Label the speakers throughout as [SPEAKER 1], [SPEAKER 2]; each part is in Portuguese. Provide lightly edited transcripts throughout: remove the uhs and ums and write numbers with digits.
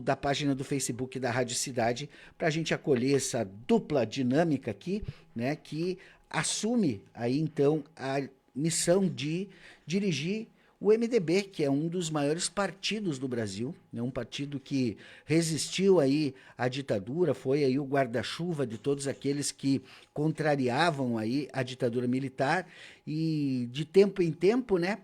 [SPEAKER 1] da página do Facebook da Rádio Cidade, para a gente acolher essa dupla dinâmica aqui, né, que assume aí então a missão de dirigir o MDB, que é um dos maiores partidos do Brasil, né? Um partido que resistiu aí à ditadura, foi aí o guarda-chuva de todos aqueles que contrariavam aí a ditadura militar e de tempo em tempo, né,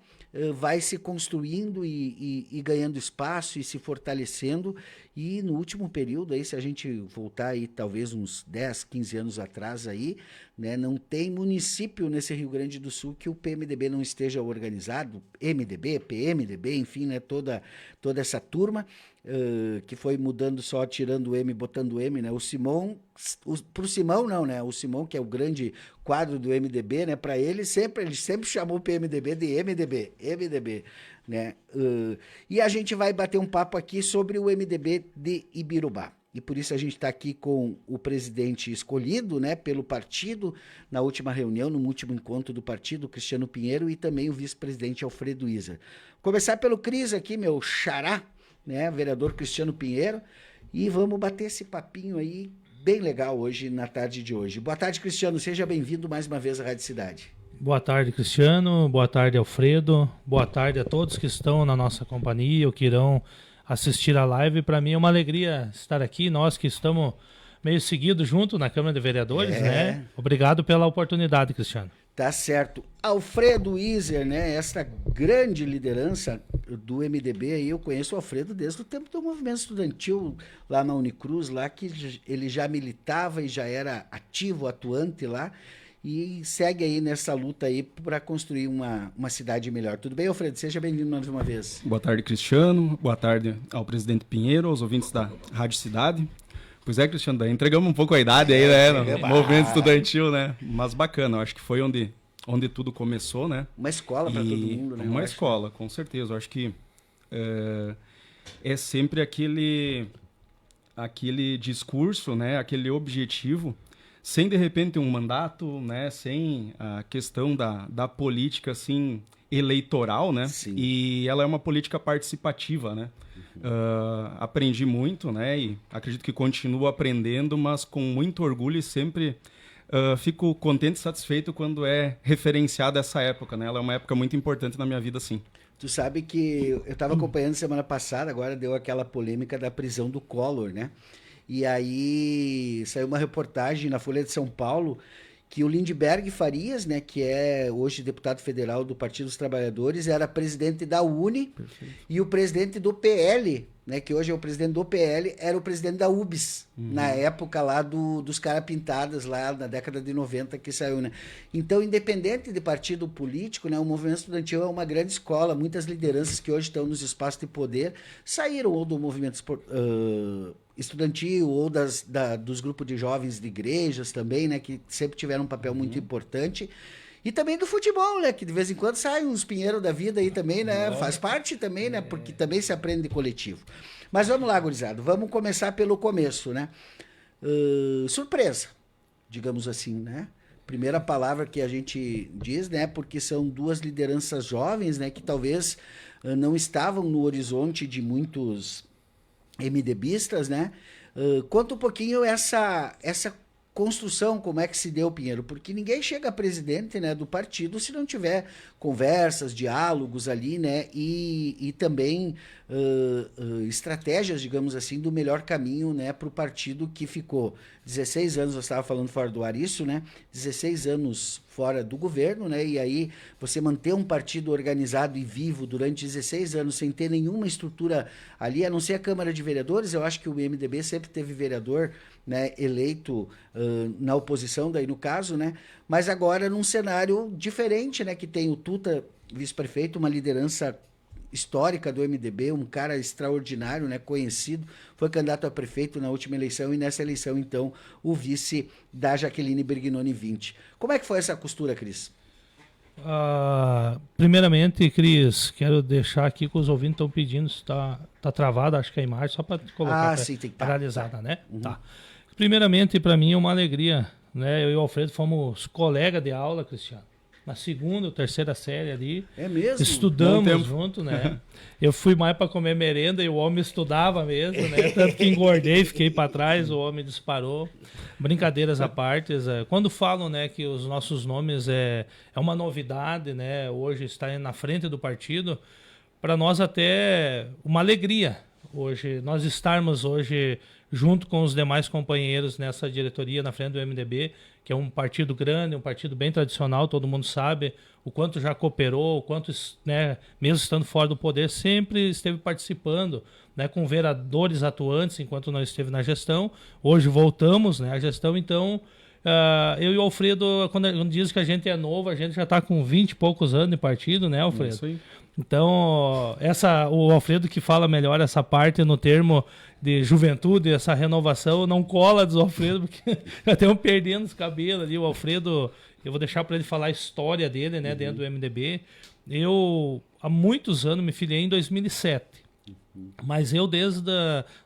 [SPEAKER 1] vai se construindo e ganhando espaço e se fortalecendo. E no último período, aí, se a gente voltar aí talvez uns 10, 15 anos atrás, aí, né, não tem município nesse Rio Grande do Sul que o PMDB não esteja organizado, MDB, PMDB, enfim, né, toda essa turma, que foi mudando só, tirando o M, botando o M, né? O Simão, pro Simão não, né? O Simão, que é o grande quadro do MDB, né? Para ele sempre chamou o PMDB de MDB, né? E a gente vai bater um papo aqui sobre o MDB de Ibirubá. E por isso a gente está aqui com o presidente escolhido, né, pelo partido na última reunião, no último encontro do partido, Cristiano Pinheiro, e também o vice-presidente Alfredo Iser. Começar pelo Cris aqui, meu xará, né, vereador Cristiano Pinheiro, e vamos bater esse papinho aí bem legal hoje, na tarde de hoje. Boa tarde, Cristiano, seja bem-vindo mais uma vez à Rádio Cidade.
[SPEAKER 2] Boa tarde, Cristiano, boa tarde, Alfredo, boa tarde a todos que estão na nossa companhia ou que irão assistir a live. Para mim é uma alegria estar aqui, nós que estamos meio seguidos junto na Câmara de Vereadores, né? Obrigado pela oportunidade, Cristiano.
[SPEAKER 1] Tá certo. Alfredo Iser, né? Essa grande liderança do MDB aí, eu conheço o Alfredo desde o tempo do movimento estudantil lá na Unicruz, lá que ele já militava e já era ativo, atuante lá, e segue aí nessa luta aí para construir uma cidade melhor. Tudo bem, Alfredo? Seja bem-vindo mais uma vez.
[SPEAKER 3] Boa tarde, Cristiano. Boa tarde ao presidente Pinheiro, aos ouvintes da Rádio Cidade. Pois é, Cristiano, daí entregamos um pouco a idade aí, né, no movimento estudantil, né? Mas bacana, eu acho que foi onde tudo começou, né?
[SPEAKER 1] Uma escola para todo mundo, né?
[SPEAKER 3] Uma escola, com certeza. Eu acho que é sempre aquele discurso, né? Aquele objetivo, sem de repente um mandato, né? Sem a questão da política, assim, eleitoral, né?
[SPEAKER 1] Sim.
[SPEAKER 3] E ela é uma política participativa, né? Aprendi muito, né? E acredito que continuo aprendendo, mas com muito orgulho e sempre fico contente e satisfeito quando é referenciada essa época, né? Ela é uma época muito importante na minha vida, sim.
[SPEAKER 1] Tu sabe que eu estava acompanhando semana passada, agora deu aquela polêmica da prisão do Collor, né? E aí saiu uma reportagem na Folha de São Paulo que o Lindbergh Farias, né, que é hoje deputado federal do Partido dos Trabalhadores, era presidente da UNE. Perfeito. E o presidente do PL, né, que hoje é o presidente do PL, era o presidente da UBS, na época lá dos caras pintadas, lá na década de 90 que saiu, né? Então, independente de partido político, né, o movimento estudantil é uma grande escola, muitas lideranças que hoje estão nos espaços de poder saíram ou do movimento estudantil ou dos grupos de jovens de igrejas também, né, que sempre tiveram um papel muito importante. E também do futebol, né? Que de vez em quando saem uns Pinheiro da vida aí também, né? Faz parte também, né? Porque também se aprende de coletivo. Mas vamos lá, gurizada. Vamos começar pelo começo, né? Surpresa, digamos assim, né? Primeira palavra que a gente diz, né? Porque são duas lideranças jovens, né? Que talvez não estavam no horizonte de muitos MDBistas, né? Conta um pouquinho essa construção, como é que se deu, Pinheiro? Porque ninguém chega a presidente, né, do partido se não tiver conversas, diálogos ali, né, e também estratégias, digamos assim, do melhor caminho, né, para o partido que ficou 16 anos, eu estava falando fora do ar isso, né, 16 anos fora do governo, né, e aí você manter um partido organizado e vivo durante 16 anos sem ter nenhuma estrutura ali, a não ser a Câmara de Vereadores. Eu acho que o MDB sempre teve vereador, né, eleito na oposição, daí no caso, né, mas agora num cenário diferente, né, que tem o Tuta, vice-prefeito, uma liderança histórica do MDB, um cara extraordinário, né, conhecido, foi candidato a prefeito na última eleição e nessa eleição, então, o vice da Jaqueline Bergnoni 20. Como é que foi essa costura, Cris?
[SPEAKER 2] Primeiramente, Cris, quero deixar aqui que os ouvintes estão pedindo, se tá travada, acho que a imagem, só para colocar
[SPEAKER 1] sim, tem que
[SPEAKER 2] paralisada, né? Tá. Primeiramente, para mim é uma alegria, né? Eu e o Alfredo fomos colegas de aula, Cristiano. na segunda ou terceira série ali.
[SPEAKER 1] É mesmo?
[SPEAKER 2] Estudamos junto, né? Eu fui mais para comer merenda e o homem estudava mesmo, né? Tanto que engordei, fiquei para trás, o homem disparou. Brincadeiras à parte. Quando falam, né, que os nossos nomes é uma novidade, né? Hoje está na frente do partido, para nós até uma alegria hoje, nós estarmos hoje junto com os demais companheiros nessa diretoria na frente do MDB, que é um partido grande, um partido bem tradicional, todo mundo sabe o quanto já cooperou, o quanto, né, mesmo estando fora do poder, sempre esteve participando, né, com vereadores atuantes enquanto nós esteve na gestão. Hoje voltamos, né, à gestão, então eu e o Alfredo, quando diz que a gente é novo, a gente já está com 20 e poucos anos de partido, né, Alfredo? Isso aí. Então, o Alfredo que fala melhor essa parte no termo de juventude, essa renovação, não cola dos Alfredo, porque já estamos perdendo os cabelos ali. O Alfredo, eu vou deixar para ele falar a história dele, né, dentro do MDB. Eu, há muitos anos, me filiei em 2007. Mas eu, desde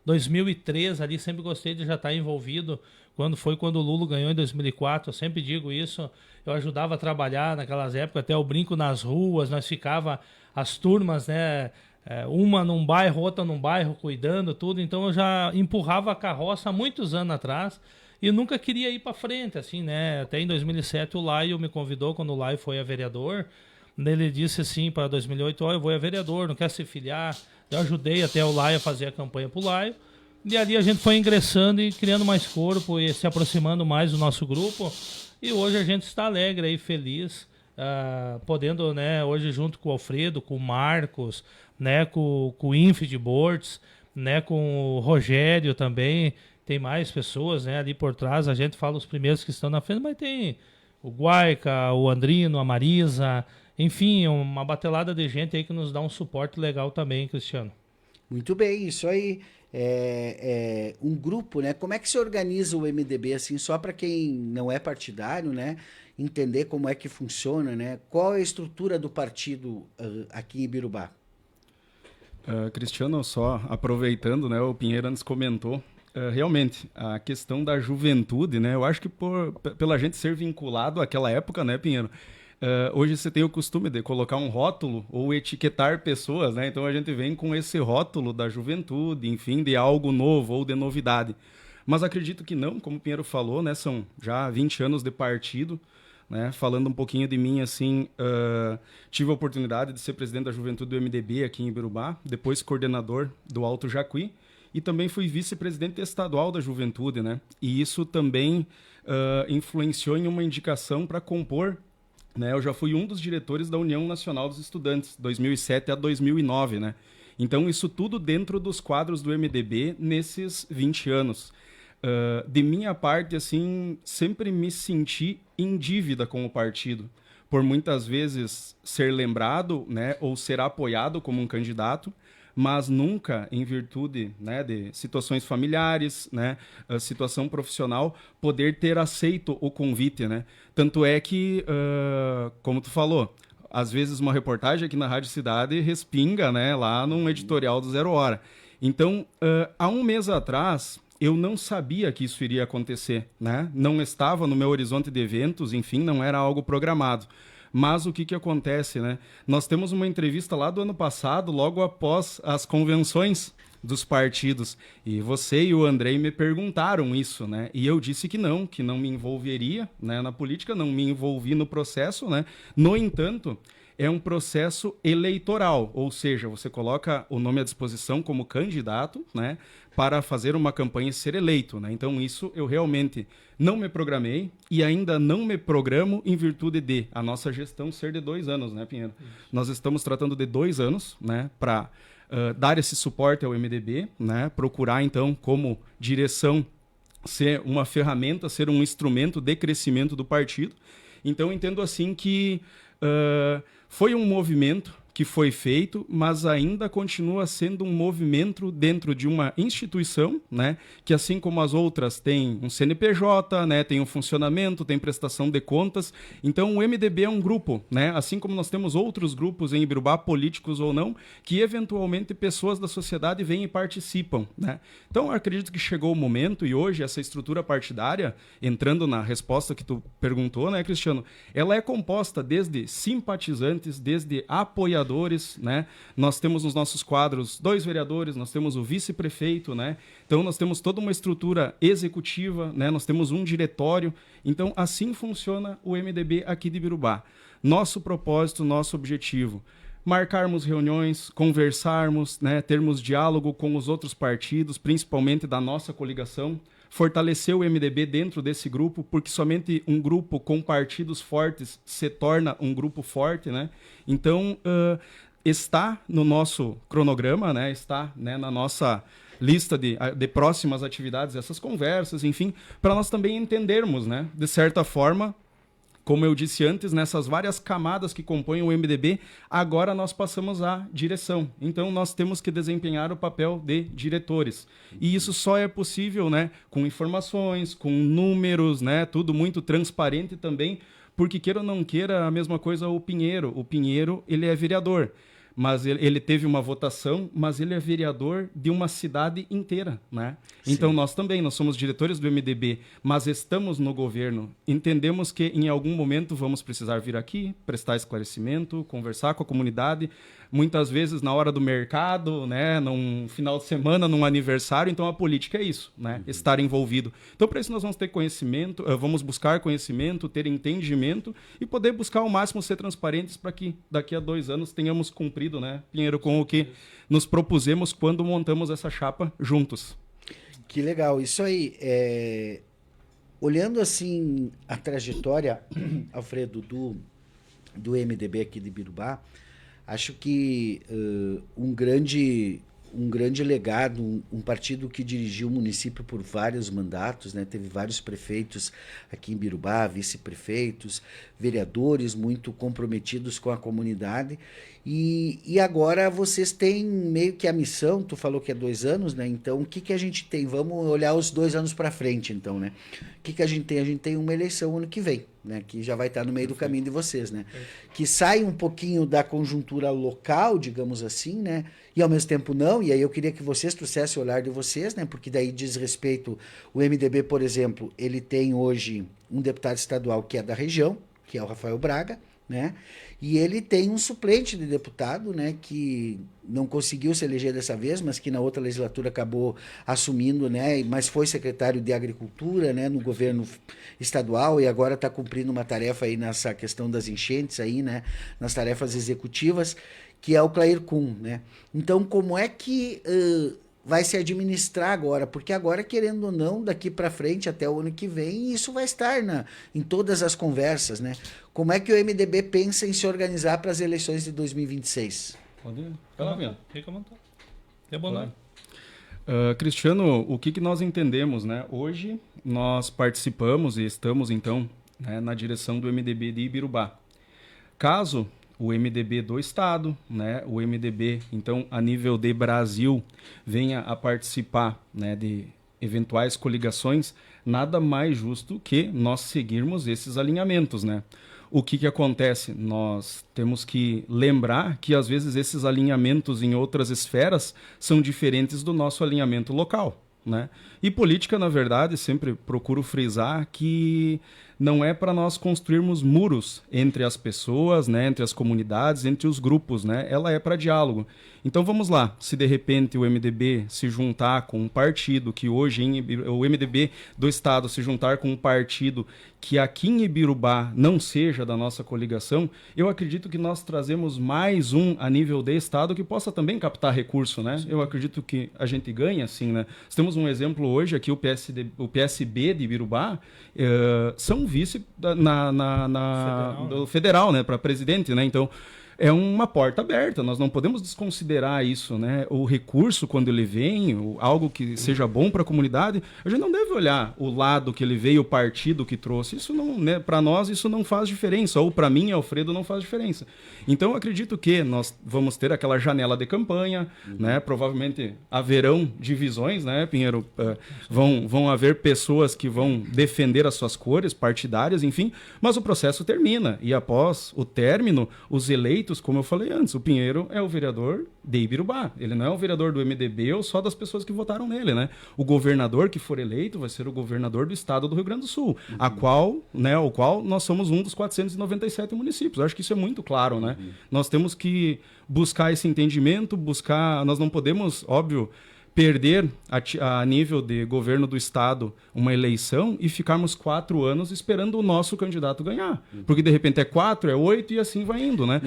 [SPEAKER 2] 2003, ali, sempre gostei de já estar envolvido. Quando o Lula ganhou em 2004, eu sempre digo isso. Eu ajudava a trabalhar naquelas épocas, até o brinco nas ruas, nós ficava as turmas, né, uma num bairro, outra num bairro, cuidando tudo. Então eu já empurrava a carroça há muitos anos atrás e nunca queria ir para frente, assim, né? Até em 2007 o Laio me convidou, quando o Laio foi a vereador. Ele disse assim, para 2008, eu vou a vereador, não quer se filiar. Eu ajudei até o Laio a fazer a campanha pro Laio. E ali a gente foi ingressando e criando mais corpo e se aproximando mais do nosso grupo. E hoje a gente está alegre e feliz, podendo, né, hoje junto com o Alfredo, com o Marcos, né, com o Infid Bortz, né, com o Rogério também. Tem mais pessoas, né, ali por trás. A gente fala os primeiros que estão na frente, mas tem o Guaica, o Andrino, a Marisa, enfim, uma batelada de gente aí que nos dá um suporte legal também, Cristiano.
[SPEAKER 1] Muito bem, isso aí. Um grupo, né? Como é que se organiza o MDB, assim, só para quem não é partidário, né? Entender como é que funciona, né? Qual é a estrutura do partido aqui em Ibirubá?
[SPEAKER 3] Cristiano, só aproveitando, né? O Pinheiro antes comentou, realmente, a questão da juventude, né? Eu acho que pela gente ser vinculado àquela época, né, Pinheiro? Hoje você tem o costume de colocar um rótulo ou etiquetar pessoas, né? Então a gente vem com esse rótulo da juventude, enfim, de algo novo ou de novidade. Mas acredito que não, como o Pinheiro falou, né? São já 20 anos de partido, né? Falando um pouquinho de mim, assim, tive a oportunidade de ser presidente da juventude do MDB aqui em Ibirubá, depois coordenador do Alto Jacuí e também fui vice-presidente estadual da juventude, né? E isso também influenciou em uma indicação para compor, né, eu já fui um dos diretores da União Nacional dos Estudantes, 2007 a 2009, né? Então, isso tudo dentro dos quadros do MDB nesses 20 anos. De minha parte, assim, sempre me senti em dívida com o partido, por muitas vezes ser lembrado, né, ou ser apoiado como um candidato, mas nunca, em virtude, né, de situações familiares, né, situação profissional, poder ter aceito o convite, né? Tanto é que, como tu falou, às vezes uma reportagem aqui na Rádio Cidade respinga, né, lá num editorial do Zero Hora. Então, há um mês atrás, eu não sabia que isso iria acontecer, né? Não estava no meu horizonte de eventos, enfim, não era algo programado. Mas o que acontece, né? Nós temos uma entrevista lá do ano passado, logo após as convenções dos partidos. E você e o Andrei me perguntaram isso, né? E eu disse que não me envolveria, né, na política, não me envolvi no processo, né? No entanto, é um processo eleitoral, ou seja, você coloca o nome à disposição como candidato, né, para fazer uma campanha e ser eleito, né? Então isso eu realmente não me programei e ainda não me programo em virtude de a nossa gestão ser de 2 anos, né, Pinheiro? Isso. Nós estamos tratando de 2 anos, né, para dar esse suporte ao MDB, né, procurar então como direção ser uma ferramenta, ser um instrumento de crescimento do partido. Então entendo assim que foi um movimento que foi feito, mas ainda continua sendo um movimento dentro de uma instituição, né, que assim como as outras tem um CNPJ, né, tem um funcionamento, tem prestação de contas. Então o MDB é um grupo, né, assim como nós temos outros grupos em Ibirubá, políticos ou não, que eventualmente pessoas da sociedade vêm e participam, né. Então eu acredito que chegou o momento, e hoje essa estrutura partidária, entrando na resposta que tu perguntou, né, Cristiano, ela é composta desde simpatizantes, desde apoiadores, né? Nós temos nos nossos quadros 2 vereadores, nós temos o vice-prefeito, né? Então nós temos toda uma estrutura executiva, né? Nós temos um diretório. Então assim funciona o MDB aqui de Ibirubá. Nosso propósito, nosso objetivo: marcarmos reuniões, conversarmos, né? Termos diálogo com os outros partidos, principalmente da nossa coligação, fortalecer o MDB dentro desse grupo, porque somente um grupo com partidos fortes se torna um grupo forte, né? Então, está no nosso cronograma, né? Está, né, na nossa lista de próximas atividades, essas conversas, enfim, para nós também entendermos, né, de certa forma, como eu disse antes, nessas várias camadas que compõem o MDB, agora nós passamos à direção. Então, nós temos que desempenhar o papel de diretores. E isso só é possível, né, com informações, com números, né, tudo muito transparente também, porque queira ou não queira, a mesma coisa o Pinheiro. O Pinheiro, ele é vereador, mas ele teve uma votação, mas ele é vereador de uma cidade inteira, né? Sim. Então nós também, nós somos diretores do MDB, mas estamos no governo. Entendemos que em algum momento vamos precisar vir aqui, prestar esclarecimento, conversar com a comunidade, muitas vezes na hora do mercado, né, num final de semana, num aniversário. Então a política é isso, né? Estar envolvido. Então para isso nós vamos ter conhecimento, vamos buscar conhecimento, ter entendimento e poder buscar ao máximo ser transparentes para que daqui a 2 anos tenhamos cumprido, né, Pinheiro, com o que nos propusemos quando montamos essa chapa juntos.
[SPEAKER 1] Que legal, isso aí. Olhando assim a trajetória, Alfredo, do MDB aqui de Ibirubá, acho que um grande legado, um partido que dirigiu o município por vários mandatos, né? Teve vários prefeitos aqui em Ibirubá, vice-prefeitos, vereadores muito comprometidos com a comunidade, e agora vocês têm meio que a missão, tu falou que é 2 anos, né? Então o que a gente tem? Vamos olhar os 2 anos para frente, então, né? O que a gente tem? A gente tem uma eleição ano que vem, né, que já vai estar no meio do caminho de vocês, né? Que sai um pouquinho da conjuntura local, digamos assim, né? E ao mesmo tempo não, e aí eu queria que vocês trouxessem o olhar de vocês, né? Porque daí diz respeito, o MDB, por exemplo, ele tem hoje um deputado estadual que é da região, que é o Rafael Braga, né? E ele tem um suplente de deputado, né, que não conseguiu se eleger dessa vez, mas que na outra legislatura acabou assumindo, né, mas foi secretário de Agricultura, né, no governo estadual, e agora está cumprindo uma tarefa aí nessa questão das enchentes aí, né, nas tarefas executivas, que é o Clair Kuhn, né? Então, como é que vai se administrar agora? Porque agora, querendo ou não, daqui para frente, até o ano que vem, isso vai estar em todas as conversas, né? Como é que o MDB pensa em se organizar para as eleições de 2026?
[SPEAKER 3] Pode ir.
[SPEAKER 2] Fica à vontade. É bom, né?
[SPEAKER 3] Cristiano, o que nós entendemos, né? Hoje nós participamos e estamos, então, né, na direção do MDB de Ibirubá. Caso o MDB do Estado, né, o MDB, então, a nível de Brasil, venha a participar, né, de eventuais coligações, nada mais justo que nós seguirmos esses alinhamentos, né? O que acontece? Nós temos que lembrar que, às vezes, esses alinhamentos em outras esferas são diferentes do nosso alinhamento local, né? E política, na verdade, sempre procuro frisar que não é para nós construirmos muros entre as pessoas, né, entre as comunidades, entre os grupos, né? Ela é para diálogo. Então vamos lá, se de repente o MDB se juntar com um partido que hoje, o MDB do Estado se juntar com um partido que aqui em Ibirubá não seja da nossa coligação, eu acredito que nós trazemos mais um a nível de Estado que possa também captar recurso, né? Sim. Eu acredito que a gente ganha, assim, né? Nós temos um exemplo hoje aqui, o PSB de Ibirubá, são vice do federal, né, para presidente, né? Então, é uma porta aberta, nós não podemos desconsiderar isso, né? O recurso, quando ele vem, algo que seja bom para a comunidade, a gente não deve olhar o lado que ele veio, o partido que trouxe. Isso não, né? Para nós isso não faz diferença, ou para mim, Alfredo, não faz diferença. Então eu acredito que nós vamos ter aquela janela de campanha, né? Provavelmente haverão divisões, né, Pinheiro? Vão haver pessoas que vão defender as suas cores partidárias, enfim, mas o processo termina, e após o término, os eleitos, como eu falei antes, o Pinheiro é o vereador de Ibirubá, ele não é o vereador do MDB ou só das pessoas que votaram nele, né? O governador que for eleito vai ser o governador do estado do Rio Grande do Sul, o qual nós somos um dos 497 municípios. Eu acho que isso é muito claro, né? Nós temos que buscar esse entendimento, nós não podemos, óbvio, perder a nível de governo do estado uma eleição e ficarmos 4 anos esperando o nosso candidato ganhar. Porque de repente é 4, é 8 e assim vai indo, né?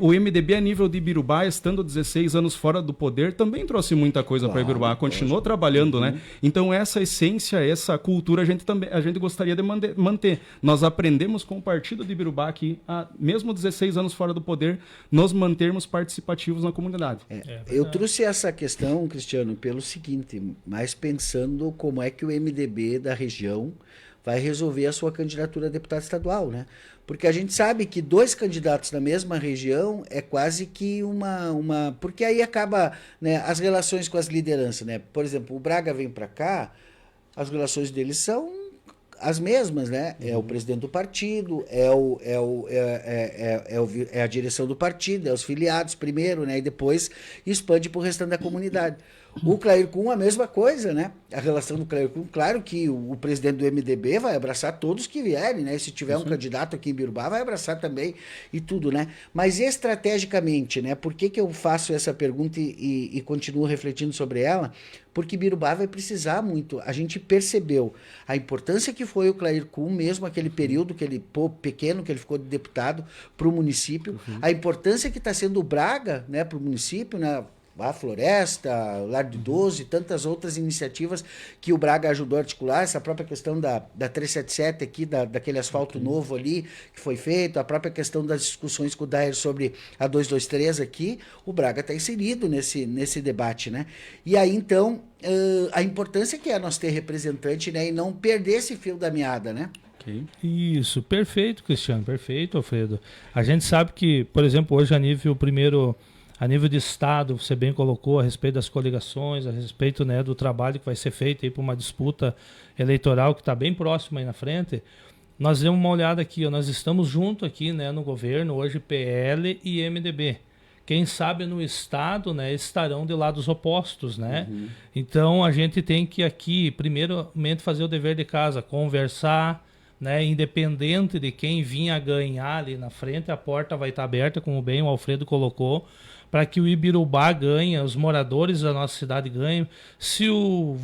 [SPEAKER 3] O MDB a nível de Ibirubá, estando 16 anos fora do poder, também trouxe muita coisa para Ibirubá, continuou trabalhando, né? Então essa essência, essa cultura a gente gostaria de manter. Nós aprendemos com o partido de Ibirubá que, mesmo 16 anos fora do poder, nos mantermos participativos na comunidade.
[SPEAKER 1] Eu trouxe essa questão, Cristiano, pelo seguinte, mas pensando como é que o MDB da região vai resolver a sua candidatura a deputado estadual, né? Porque a gente sabe que 2 candidatos na mesma região é quase que uma... Porque aí acaba, né, as relações com as lideranças, né? Por exemplo, o Braga vem para cá, as relações deles são as mesmas, né? É o presidente do partido, é a direção do partido, é os filiados primeiro, né? E depois expande para o restante da comunidade. O Clair Kuhn, a mesma coisa, né? A relação do Clair Kuhn, claro que o presidente do MDB vai abraçar todos que vierem, né? Se tiver um candidato aqui em Ibirubá, vai abraçar também e tudo, né? Mas estrategicamente, né? Por que eu faço essa pergunta e continuo refletindo sobre ela? Porque Ibirubá vai precisar muito. A gente percebeu a importância que foi o Clair Kuhn, mesmo aquele período pequeno que ele ficou de deputado para o município, a importância que está sendo o Braga, né, para o município, né? A Floresta, Lar de Idoso e tantas outras iniciativas que o Braga ajudou a articular, essa própria questão da 377 aqui, daquele asfalto novo ali que foi feito, a própria questão das discussões com o Dair sobre a 223 aqui, o Braga está inserido nesse debate, né? E aí, então, a importância que é nós ter representante, né, e não perder esse fio da meada, né?
[SPEAKER 2] Isso, perfeito, Cristiano, perfeito, Alfredo. A gente sabe que, por exemplo, hoje a nível de Estado, você bem colocou a respeito das coligações, a respeito, né, do trabalho que vai ser feito aí para uma disputa eleitoral que está bem próxima aí na frente. Nós demos uma olhada aqui, nós estamos juntos aqui, né, no governo, hoje PL e MDB. Quem sabe no Estado, né, estarão de lados opostos, né? Então a gente tem que aqui, primeiramente, fazer o dever de casa, conversar, né, independente de quem vinha ganhar ali na frente, a porta vai estar aberta, como bem o Alfredo colocou, para que o Ibirubá ganhe, os moradores da nossa cidade ganhem.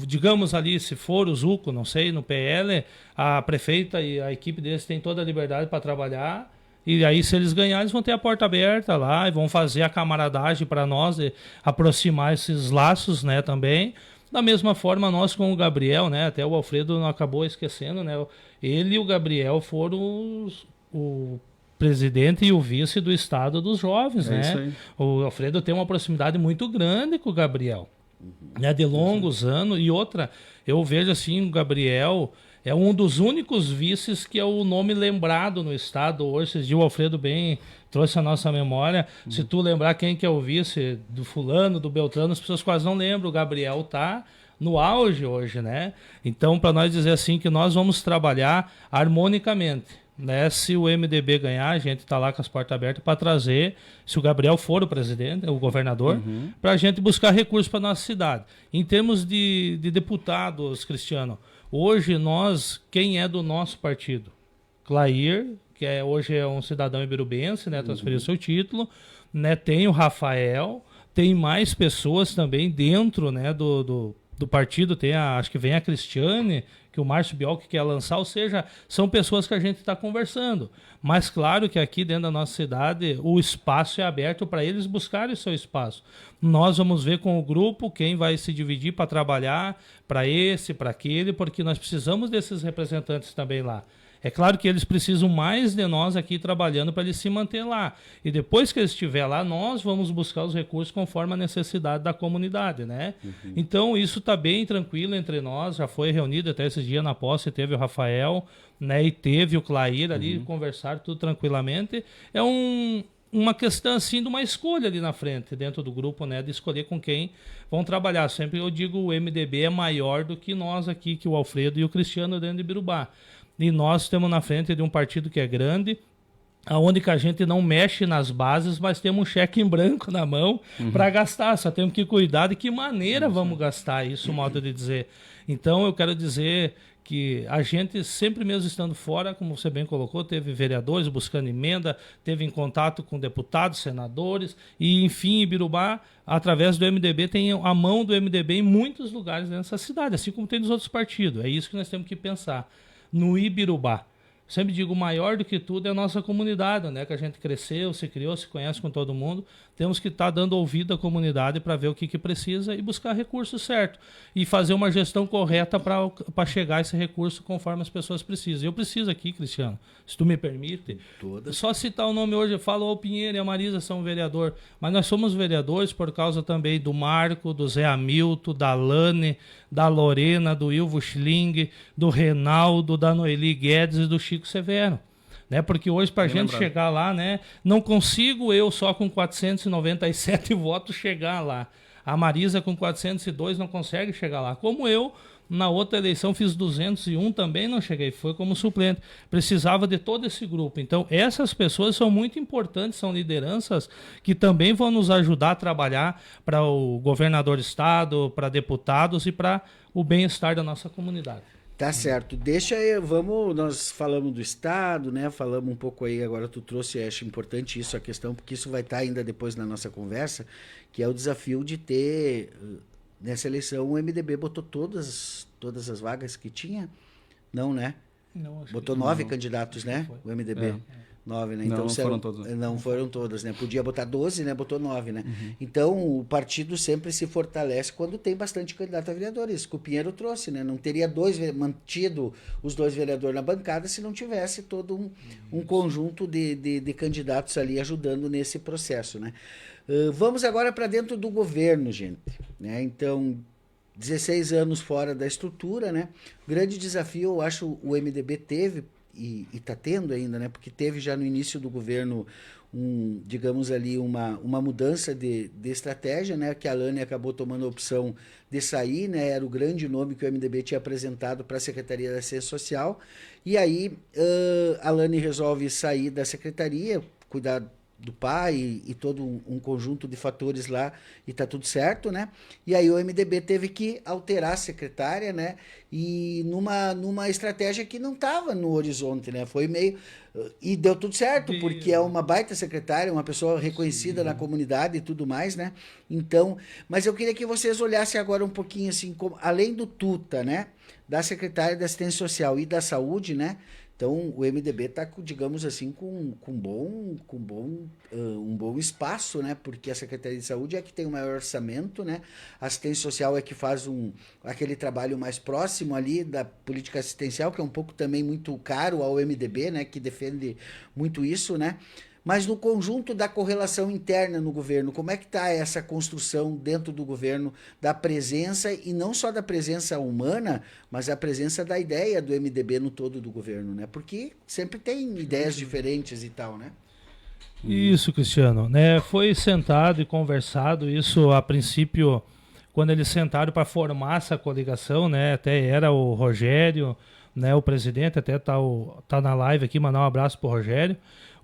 [SPEAKER 2] Digamos ali, se for o Zuco, não sei, no PL, a prefeita e a equipe deles têm toda a liberdade para trabalhar, e aí se eles ganharem, eles vão ter a porta aberta lá, e vão fazer a camaradagem para nós, aproximar esses laços, né, também. Da mesma forma, nós com o Gabriel, né, até o Alfredo não acabou esquecendo, né, ele e o Gabriel foram o presidente e o vice do estado dos jovens, né? O Alfredo tem uma proximidade muito grande com o Gabriel, né? De longos anos. E outra, eu vejo assim, o Gabriel é um dos únicos vices que é o nome lembrado no estado. Hoje, esses dias o Alfredo bem trouxe a nossa memória. Se tu lembrar quem que é o vice do fulano, do Beltrano, as pessoas quase não lembram. O Gabriel tá no auge hoje, né? Então, para nós dizer assim que nós vamos trabalhar harmonicamente, né? Se o MDB ganhar, a gente está lá com as portas abertas para trazer, se o Gabriel for o presidente, o governador, para a gente buscar recursos para nossa cidade. Em termos de deputados, Cristiano, hoje nós, quem é do nosso partido? Clair, que hoje é um cidadão ibirubense, né? Transferiu seu título, né? Tem o Rafael, tem mais pessoas também dentro, né, do partido, acho que vem a Cristiane, que o Márcio Biolk quer lançar, ou seja, são pessoas que a gente está conversando. Mas claro que aqui dentro da nossa cidade o espaço é aberto para eles buscarem o seu espaço. Nós vamos ver com o grupo quem vai se dividir para trabalhar para esse, para aquele, porque nós precisamos desses representantes também lá. É claro que eles precisam mais de nós aqui trabalhando para eles se manter lá. E depois que eles estiverem lá, nós vamos buscar os recursos conforme a necessidade da comunidade, né? Então, isso está bem tranquilo entre nós. Já foi reunido até esses dias na posse, teve o Rafael, né? E teve o Clair ali, conversaram tudo tranquilamente. É uma questão assim de uma escolha ali na frente, dentro do grupo, né? De escolher com quem vão trabalhar. Sempre eu digo, o MDB é maior do que nós aqui, que o Alfredo e o Cristiano dentro de Birubá. E nós estamos na frente de um partido que é grande, aonde que a gente não mexe nas bases, mas temos um cheque em branco na mão para gastar. Só temos que cuidar de que maneira vamos gastar isso, modo de dizer. Então, eu quero dizer que a gente, sempre mesmo estando fora, como você bem colocou, teve vereadores buscando emenda, teve em contato com deputados, senadores, e enfim, Ibirubá, através do MDB, tem a mão do MDB em muitos lugares nessa cidade, assim como tem nos outros partidos. É isso que nós temos que pensar. No Ibirubá. Sempre digo, maior do que tudo é a nossa comunidade, né? Que a gente cresceu, se criou, se conhece com todo mundo. Temos que estar dando ouvido à comunidade para ver o que precisa e buscar recurso certo. E fazer uma gestão correta para chegar a esse recurso conforme as pessoas precisam. Eu preciso aqui, Cristiano, se tu me permite, só citar o nome hoje. Eu falo, o Pinheiro e a Marisa são vereador, mas nós somos vereadores por causa também do Marco, do Zé Hamilton, da Lane, da Lorena, do Ilvo Schling, do Renaldo, da Noeli Guedes e do Chico Severo. Né? Porque hoje, para a gente chegar lá, né, não consigo eu só com 497 votos chegar lá. A Marisa com 402 não consegue chegar lá. Como eu, na outra eleição, fiz 201, também não cheguei, foi como suplente. Precisava de todo esse grupo. Então, essas pessoas são muito importantes, são lideranças que também vão nos ajudar a trabalhar para o governador do estado, para deputados e para o bem-estar da nossa comunidade.
[SPEAKER 1] Tá certo. Deixa aí, nós falamos do Estado, né? Falamos um pouco aí, agora tu trouxe, acho importante isso, a questão, porque isso vai estar ainda depois na nossa conversa, que é o desafio de ter, nessa eleição, o MDB botou todas as vagas que tinha? Não, né? Não, botou 9 candidatos, né? O MDB. 9, né? Então,
[SPEAKER 3] não foram todas.
[SPEAKER 1] Não foram todas, né? Podia botar 12, né? Botou 9, né? Então, o partido sempre se fortalece quando tem bastante candidato a vereador. Isso que o Pinheiro trouxe, né? Não teria mantido os 2 vereadores na bancada se não tivesse todo um conjunto de candidatos ali ajudando nesse processo, né? Vamos agora para dentro do governo, gente. Né? Então, 16 anos fora da estrutura, né? O grande desafio, eu acho, o MDB teve, e está tendo ainda, né? Porque teve já no início do governo digamos ali, uma mudança de estratégia, né? Que a Lane acabou tomando a opção de sair, né? Era o grande nome que o MDB tinha apresentado para a Secretaria da Assistência Social. E aí a Lane resolve sair da secretaria, cuidar do pai e todo um conjunto de fatores lá, e tá tudo certo, né? E aí o MDB teve que alterar a secretária, né? E numa estratégia que não estava no horizonte, né? Foi meio... E deu tudo certo, porque é uma baita secretária, uma pessoa reconhecida na comunidade e tudo mais, né? Então, mas eu queria que vocês olhassem agora um pouquinho assim, como, além do Tuta, né? Da secretária da Assistência Social e da Saúde, né? Então, o MDB está, digamos assim, com um bom espaço, né? Porque a Secretaria de Saúde é que tem o maior orçamento, né? A Assistência Social é que faz aquele trabalho mais próximo ali da política assistencial, que é um pouco também muito caro ao MDB, né? Que defende muito isso, né? Mas no conjunto da correlação interna no governo, como é que está essa construção dentro do governo da presença, e não só da presença humana, mas a presença da ideia do MDB no todo do governo, né? Porque sempre tem ideias diferentes e tal, né?
[SPEAKER 2] Isso, Cristiano, né? Foi sentado e conversado isso a princípio, quando eles sentaram para formar essa coligação, né? Até era o Rogério, né? O presidente, até tá na live aqui, mandar um abraço pro Rogério.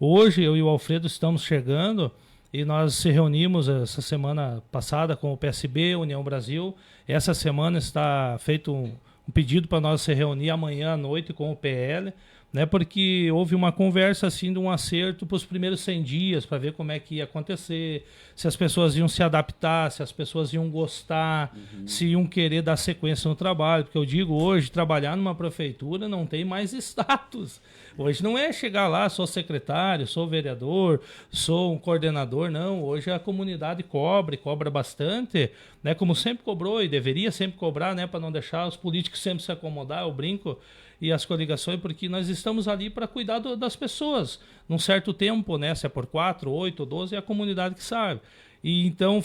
[SPEAKER 2] Hoje eu e o Alfredo estamos chegando e nós se reunimos essa semana passada com o PSB, União Brasil. Essa semana está feito um pedido para nós se reunir amanhã à noite com o PL, né? Porque houve uma conversa assim de um acerto para os primeiros 100 dias, para ver como é que ia acontecer, se as pessoas iam se adaptar, se as pessoas iam gostar, se iam querer dar sequência no trabalho. Porque eu digo, hoje, trabalhar numa prefeitura não tem mais status. Hoje não é chegar lá, sou secretário, sou vereador, sou um coordenador, não. Hoje a comunidade cobra bastante, né? Como sempre cobrou e deveria sempre cobrar, né? Para não deixar os políticos sempre se acomodar, eu brinco. e as coligações, porque nós estamos ali para cuidar das pessoas, num certo tempo, né? Se é por 4, 8, 12, é a comunidade que sabe. E então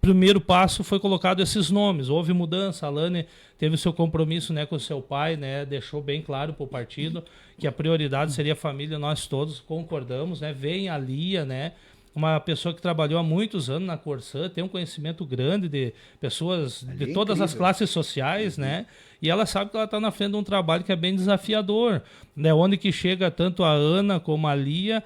[SPEAKER 2] primeiro passo foi colocado esses nomes, houve mudança, a Lane teve o seu compromisso, né, com o seu pai, né, deixou bem claro para o partido que a prioridade seria a família, nós todos concordamos, né, vem a Lia, né, uma pessoa que trabalhou há muitos anos na Corsã, tem um conhecimento grande de pessoas de todas as classes sociais, né, e ela sabe que ela está na frente de um trabalho que é bem desafiador, né, onde que chega tanto a Ana como a Lia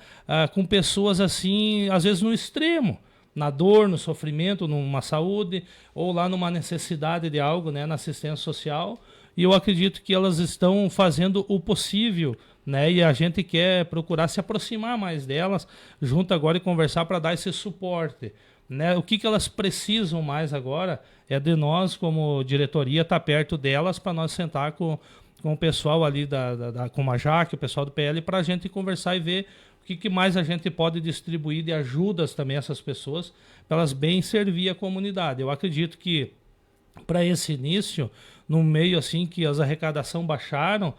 [SPEAKER 2] com pessoas assim, às vezes no extremo, na dor, no sofrimento, numa saúde, ou lá numa necessidade de algo, né, na assistência social. E eu acredito que elas estão fazendo o possível, né, e a gente quer procurar se aproximar mais delas, junto agora e conversar para dar esse suporte. Né? O que elas precisam mais agora é de nós, como diretoria, estar perto delas para nós sentar com o pessoal ali, com a Jaque, o pessoal do PL, para a gente conversar e ver o que mais a gente pode distribuir de ajudas também a essas pessoas, para elas bem servir a comunidade. Eu acredito que para esse início, no meio assim que as arrecadações baixaram,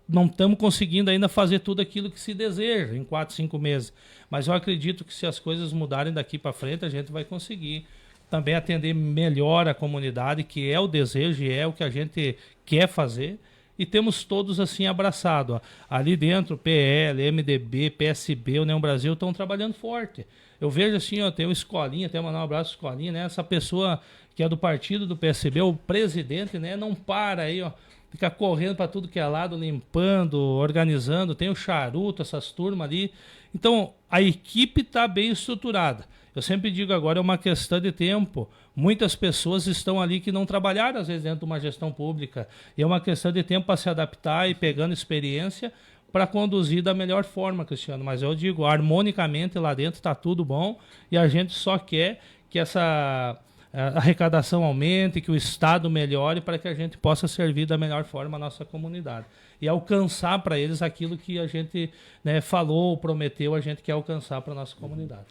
[SPEAKER 2] não estamos conseguindo ainda fazer tudo aquilo que se deseja em 4, 5 meses. Mas eu acredito que se as coisas mudarem daqui para frente, a gente vai conseguir também atender melhor a comunidade, que é o desejo e é o que a gente quer fazer. E temos todos assim abraçados. Ali dentro, PL, MDB, PSB, União Brasil estão trabalhando forte. Eu vejo assim, tem o Escolinha, até mandar um abraço Escolinha, né? Essa pessoa que é do partido do PSB, o presidente, né? Não para aí, fica correndo para tudo que é lado, limpando, organizando. Tem o Charuto, essas turmas ali. Então, a equipe está bem estruturada. Eu sempre digo agora, é uma questão de tempo. Muitas pessoas estão ali que não trabalharam, às vezes, dentro de uma gestão pública. E é uma questão de tempo para se adaptar e pegando experiência para conduzir da melhor forma, Cristiano. Mas eu digo, harmonicamente lá dentro está tudo bom e a gente só quer que essa arrecadação aumente, que o Estado melhore para que a gente possa servir da melhor forma a nossa comunidade. E alcançar para eles aquilo que a gente, né, falou, prometeu, a gente quer alcançar para a nossa comunidade.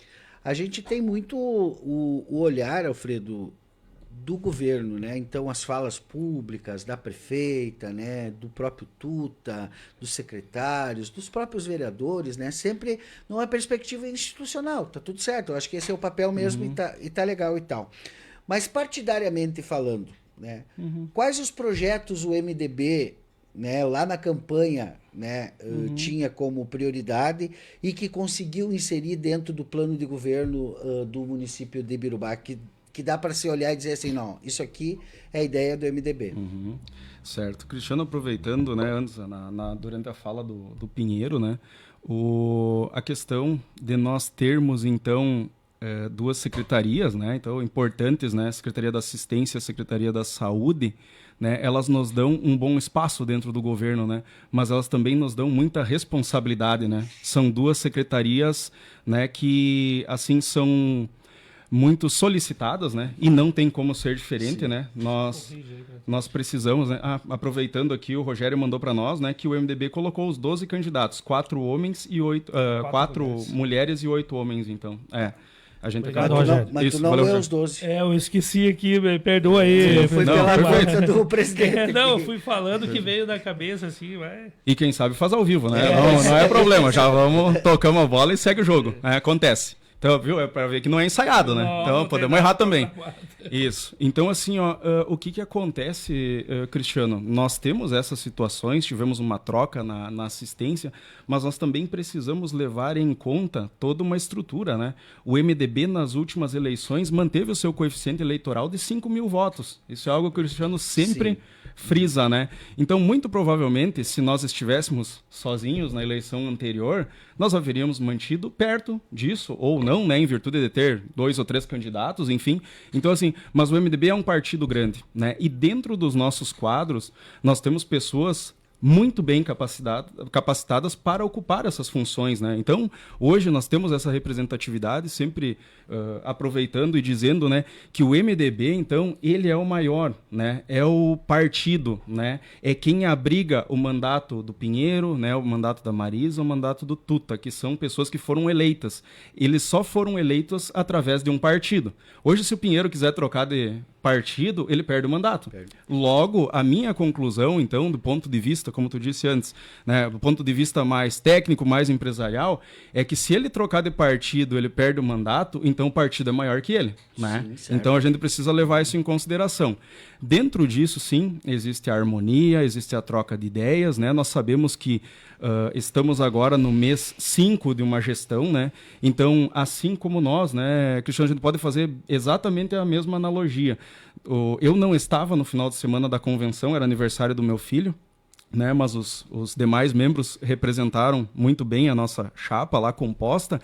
[SPEAKER 1] A gente tem muito o olhar, Alfredo, do governo, né? Então, as falas públicas da prefeita, né? Do próprio Tuta, dos secretários, dos próprios vereadores, né? Sempre numa perspectiva institucional. Tá tudo certo, eu acho que esse é o papel mesmo e tá legal e tal. Mas, partidariamente falando, né? Quais os projetos o MDB, né, lá na campanha, né, tinha como prioridade e que conseguiu inserir dentro do plano de governo do município de Ibirubá, que dá para se olhar e dizer assim, não, isso aqui é a ideia do MDB.
[SPEAKER 3] Certo. Cristiano, aproveitando, né, antes, durante a fala do Pinheiro, né, a questão de nós termos, então, duas secretarias, né, então, importantes, né, a Secretaria da Assistência e a Secretaria da Saúde, né, elas nos dão um bom espaço dentro do governo, né, mas elas também nos dão muita responsabilidade, né. São duas secretarias, né, que assim são muito solicitadas, né, e não tem como ser diferente. Sim. Né. Nós precisamos, né, aproveitando aqui, o Rogério mandou para nós, né, que o MDB colocou os 12 candidatos, 4 homens e 4 mulheres e 8 homens, então. A gente
[SPEAKER 2] Obrigado, Rogério.
[SPEAKER 1] Mas tu não leu os 12.
[SPEAKER 2] Eu esqueci aqui, me perdoa aí.
[SPEAKER 1] Eu fui pela porta do presidente.
[SPEAKER 2] Não, eu fui falando que veio da cabeça, assim, vai.
[SPEAKER 3] E quem sabe faz ao vivo, né? Não é problema, já tocamos a bola e segue o jogo. Acontece. Então, viu? É para ver que não é ensaiado, né? Não, então, podemos errar também. Isso. Então, assim, o que acontece, Cristiano? Nós temos essas situações, tivemos uma troca na assistência, mas nós também precisamos levar em conta toda uma estrutura, né? O MDB, nas últimas eleições, manteve o seu coeficiente eleitoral de 5 mil votos. Isso é algo que o Cristiano sempre frisa, né? Então, muito provavelmente, se nós estivéssemos sozinhos na eleição anterior, nós haveríamos mantido perto disso, ou não, né? Em virtude de ter 2 ou 3 candidatos, enfim. Então, assim, mas o MDB é um partido grande, né? E dentro dos nossos quadros, nós temos pessoas muito bem capacitadas para ocupar essas funções, né? Então, hoje nós temos essa representatividade, sempre aproveitando e dizendo, né, que o MDB, então, ele é o maior, né? É o partido, né? É quem abriga o mandato do Pinheiro, né? O mandato da Marisa, o mandato do Tuta, que são pessoas que foram eleitas. Eles só foram eleitos através de um partido. Hoje, se o Pinheiro quiser trocar de partido, ele perde o mandato. Logo, a minha conclusão, então, do ponto de vista, como tu disse antes, né, do ponto de vista mais técnico, mais empresarial, é que se ele trocar de partido, ele perde o mandato, então o partido é maior que ele, né?
[SPEAKER 1] Sim,
[SPEAKER 3] então a gente precisa levar isso em consideração. Dentro disso, sim, existe a harmonia, existe a troca de ideias, né? Nós sabemos que estamos agora no mês 5 de uma gestão, né? Então, assim como nós, né, Cristiano, a gente pode fazer exatamente a mesma analogia. Eu não estava no final de semana da convenção, era aniversário do meu filho, né? Mas os demais membros representaram muito bem a nossa chapa lá composta.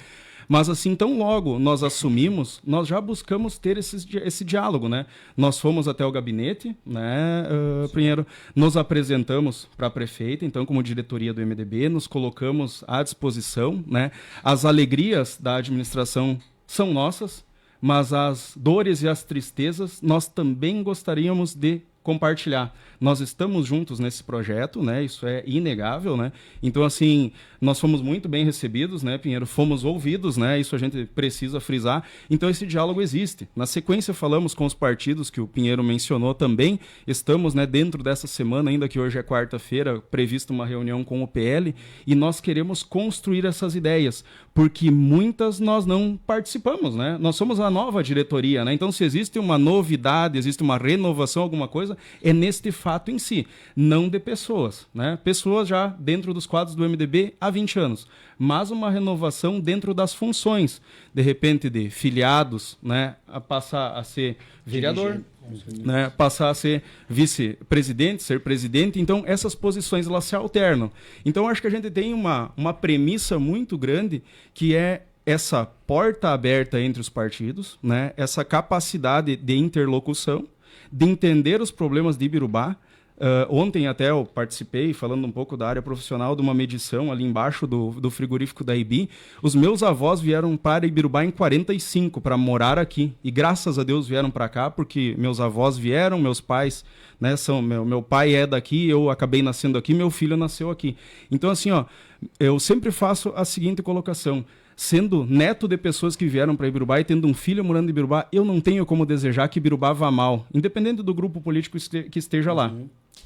[SPEAKER 3] Mas assim, tão logo nós assumimos, nós já buscamos ter esse diálogo, né? Nós fomos até o gabinete, né, Pinheiro, nos apresentamos para a prefeita, então como diretoria do MDB, nos colocamos à disposição, né? As alegrias da administração são nossas, mas as dores e as tristezas nós também gostaríamos de compartilhar. Nós estamos juntos nesse projeto, né? Isso é inegável, né? Então, assim, nós fomos muito bem recebidos, né, Pinheiro? Fomos ouvidos, né? Isso a gente precisa frisar. Então, esse diálogo existe. Na sequência, falamos com os partidos que o Pinheiro mencionou também. Estamos, né, dentro dessa semana, ainda que hoje é quarta-feira, prevista uma reunião com o PL, e nós queremos construir essas ideias, porque muitas nós não participamos, né? Nós somos a nova diretoria, né? Então, se existe uma novidade, existe uma renovação, alguma coisa, é neste fato em si, não de pessoas, né? Pessoas já dentro dos quadros do MDB há 20 anos, mas uma renovação dentro das funções, de repente de filiados, né, a passar a ser vereador, né, passar a ser vice-presidente, ser presidente. Então essas posições elas se alternam. Então acho que a gente tem uma premissa muito grande, que é essa porta aberta entre os partidos, né, essa capacidade de interlocução, de entender os problemas de Ibirubá. Ontem até eu participei, falando um pouco da área profissional, de uma medição ali embaixo do frigorífico da IBI. Os meus avós vieram para Ibirubá em 45 para morar aqui. E graças a Deus vieram para cá, porque meus avós vieram, meus pais, né, meu pai é daqui, eu acabei nascendo aqui, meu filho nasceu aqui. Então assim, ó, eu sempre faço a seguinte colocação: sendo neto de pessoas que vieram para Ibirubá e tendo um filho morando em Ibirubá, eu não tenho como desejar que Ibirubá vá mal, independente do grupo político que esteja lá.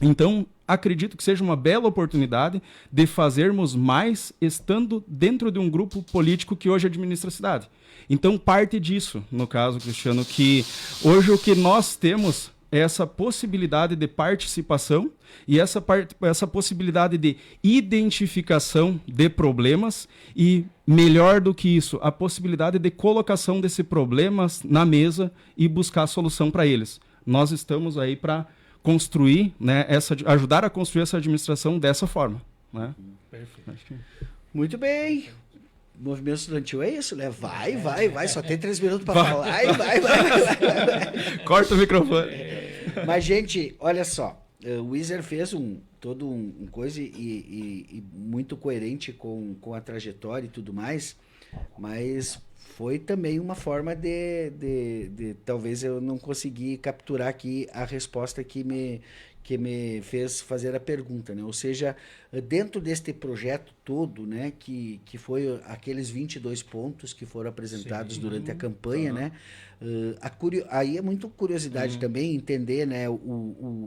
[SPEAKER 3] Então, acredito que seja uma bela oportunidade de fazermos mais estando dentro de um grupo político que hoje administra a cidade. Então, parte disso, no caso, Cristiano, que hoje o que nós temos é essa possibilidade de participação e essa possibilidade de identificação de problemas e, melhor do que isso, a possibilidade de colocação desses problemas na mesa e buscar a solução para eles. Nós estamos aí para construir, né, ajudar a construir essa administração dessa forma, né?
[SPEAKER 2] Perfeito.
[SPEAKER 1] Muito bem. O movimento estudantil é isso, né? Vai. Só tem 3 minutos para falar. Vai.
[SPEAKER 3] Corta o microfone.
[SPEAKER 1] Mas, gente, olha só. O Weiser fez todo um coisa e muito coerente com a trajetória e tudo mais, mas foi também uma forma de talvez eu não consegui capturar aqui a resposta que me fez fazer a pergunta, né? Ou seja, dentro deste projeto todo, né, que foi aqueles 22 pontos que foram apresentados durante a campanha, né? Aí é muito curiosidade também entender, né,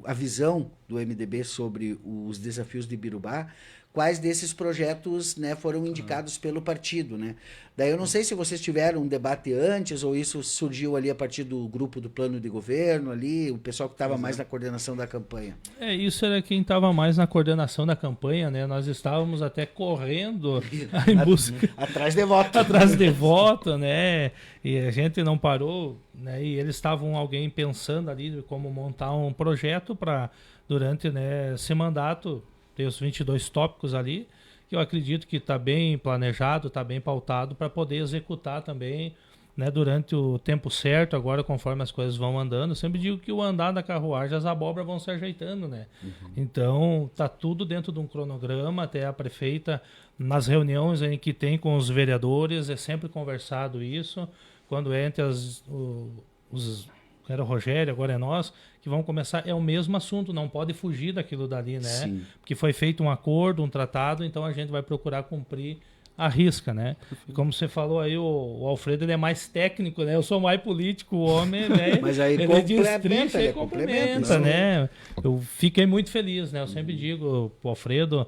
[SPEAKER 1] a visão do MDB sobre os desafios de Ibirubá. Quais desses projetos, né, foram indicados pelo partido, né? Daí eu não sei se vocês tiveram um debate antes ou isso surgiu ali a partir do grupo do plano de governo ali, o pessoal que estava mais na coordenação da campanha.
[SPEAKER 2] Isso era quem estava mais na coordenação da campanha, né? Nós estávamos até correndo em busca...
[SPEAKER 1] Atrás de voto.
[SPEAKER 2] Atrás de voto, né? E a gente não parou, né? E eles estavam alguém pensando ali como montar um projeto para, durante, né, esse mandato... Tem os 22 tópicos ali, que eu acredito que está bem planejado, está bem pautado para poder executar também né, durante o tempo certo, agora conforme as coisas vão andando. Eu sempre digo que o andar da carruagem, as abóboras vão se ajeitando, né? Então, tá tudo dentro de um cronograma, até a prefeita, nas reuniões em que tem com os vereadores, é sempre conversado isso, quando é entre os era o Rogério, agora é nós, que vão começar, é o mesmo assunto, não pode fugir daquilo dali, né?
[SPEAKER 1] Sim.
[SPEAKER 2] Porque foi feito um acordo, um tratado, então a gente vai procurar cumprir a risca, né? E como você falou aí, o Alfredo ele é mais técnico, né? Eu sou mais político, o homem, né?
[SPEAKER 1] Mas aí
[SPEAKER 2] ele
[SPEAKER 1] complementa,
[SPEAKER 2] ele complementa, né? Eu fiquei muito feliz, né? Eu sempre digo pro Alfredo,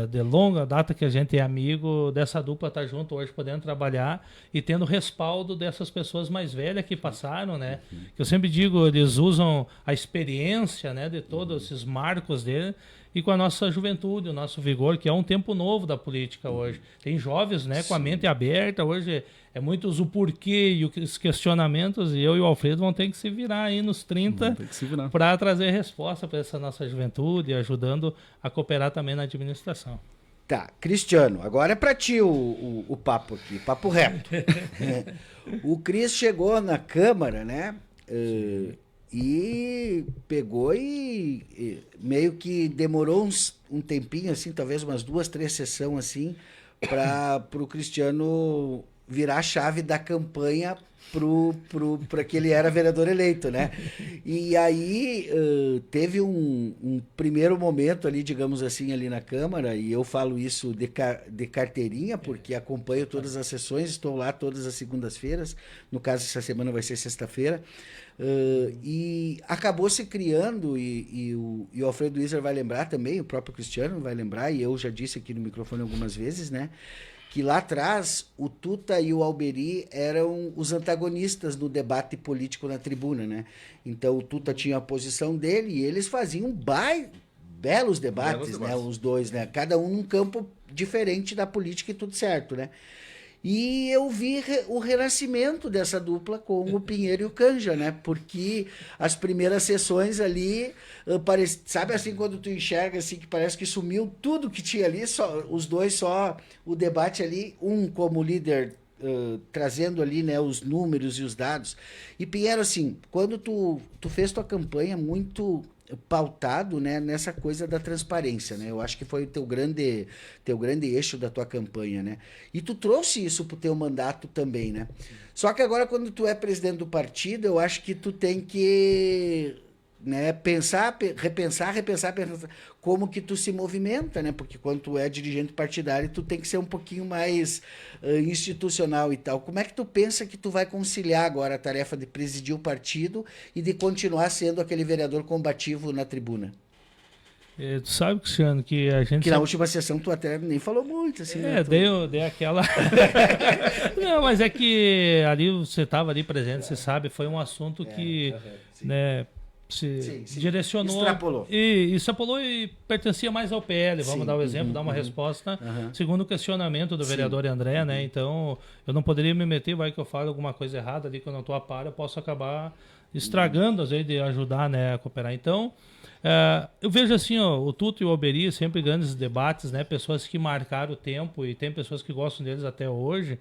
[SPEAKER 2] de longa data que a gente é amigo, dessa dupla tá junto hoje, podendo trabalhar e tendo respaldo dessas pessoas mais velhas que passaram, né? Que eu sempre digo, eles usam a experiência, né, de todos esses marcos dele e com a nossa juventude, o nosso vigor, que é um tempo novo da política hoje. Tem jovens, né, com a mente aberta, hoje é muitos o porquê e os questionamentos, e eu e o Alfredo vão ter que se virar aí nos 30 para trazer resposta para essa nossa juventude, ajudando a cooperar também na administração.
[SPEAKER 1] Tá, Cristiano, agora é para ti o papo aqui, papo reto. O Cris chegou na Câmara, né? E pegou e meio que demorou um tempinho, assim, talvez umas 2, 3 sessões, assim, para o Cristiano virar a chave da campanha para que ele era vereador eleito, né? E aí teve um primeiro momento ali, digamos assim, ali na Câmara, e eu falo isso de carteirinha, porque acompanho todas as sessões, estou lá todas as segundas-feiras, no caso essa semana vai ser sexta-feira, e acabou se criando, e o Alfredo Iser vai lembrar também, o próprio Cristiano vai lembrar, e eu já disse aqui no microfone algumas vezes, né? Que lá atrás o Tuta e o Alberi eram os antagonistas no debate político na tribuna, né? Então o Tuta tinha a posição dele e eles faziam belos debates, né? Os dois, né? Cada um num campo diferente da política e tudo certo, né? E eu vi o renascimento dessa dupla com o Pinheiro e o Canja, né? Porque as primeiras sessões ali, sabe assim, quando tu enxerga assim, que parece que sumiu tudo que tinha ali, só, os dois só, o debate ali, um como líder trazendo ali, né, os números e os dados. E Pinheiro, assim, quando tu fez tua campanha muito pautado, né, nessa coisa da transparência, né? Eu acho que foi o teu grande eixo da tua campanha, né? E tu trouxe isso pro teu mandato também, né? Só que agora quando tu é presidente do partido, eu acho que tu tem que, né, repensar como que tu se movimenta, né? Porque quando tu é dirigente partidário, tu tem que ser um pouquinho mais institucional e tal. Como é que tu pensa que tu vai conciliar agora a tarefa de presidir o partido e de continuar sendo aquele vereador combativo na tribuna?
[SPEAKER 2] Tu sabe, Cristiano, que a gente...
[SPEAKER 1] Que na última sessão tu até nem falou muito, assim, né?
[SPEAKER 2] Dei aquela... Não, mas é que ali você estava ali presente, você sabe, foi um assunto que, né... Se direcionou,
[SPEAKER 1] extrapolou.
[SPEAKER 2] Extrapolou e pertencia mais ao PL. Vamos dar o exemplo, dar uma resposta segundo o questionamento do vereador André, né? Então, eu não poderia me meter, vai que eu falo alguma coisa errada ali que eu não estou a par, eu posso acabar estragando, às vezes, de ajudar, né, a cooperar. Então, eu vejo assim, ó, o Tuto e o Alberi, sempre grandes debates, né? Pessoas que marcaram o tempo e tem pessoas que gostam deles até hoje.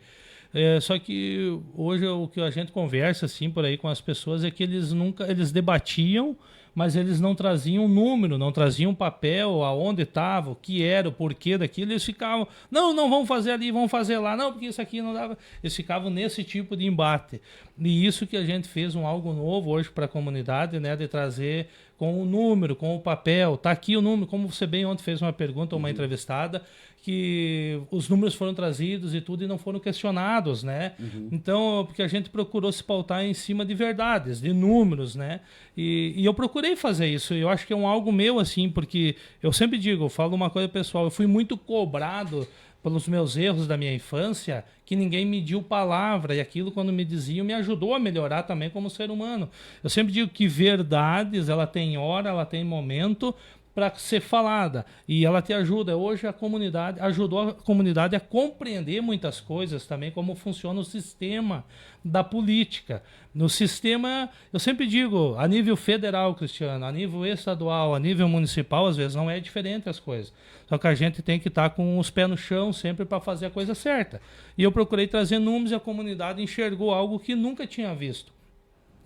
[SPEAKER 2] Só que hoje o que a gente conversa assim por aí com as pessoas é que eles debatiam, mas eles não traziam número, não traziam papel, aonde estava, o que era, o porquê daquilo. Eles ficavam, não vamos fazer ali, vamos fazer lá, não, porque isso aqui não dava. Eles ficavam nesse tipo de embate. E isso que a gente fez algo novo hoje para a comunidade, né, de trazer com o número, com o papel. Tá aqui o número, como você bem ontem fez uma pergunta a uma entrevistada, que os números foram trazidos e tudo e não foram questionados, né? Então, porque a gente procurou se pautar em cima de verdades, de números, né? E eu procurei fazer isso. Eu acho que é algo meu, assim, porque eu sempre digo, eu falo uma coisa pessoal, eu fui muito cobrado pelos meus erros da minha infância, que ninguém mediu palavra, e aquilo, quando me diziam, me ajudou a melhorar também como ser humano. Eu sempre digo que verdades, ela tem hora, ela tem momento, para ser falada, e ela te ajuda. Hoje a comunidade ajudou a comunidade a compreender muitas coisas também, como funciona o sistema da política. No sistema, eu sempre digo, a nível federal, Cristiano, a nível estadual, a nível municipal, às vezes não é diferente as coisas. Só que a gente tem que estar com os pés no chão sempre para fazer a coisa certa. E eu procurei trazer números e a comunidade enxergou algo que nunca tinha visto.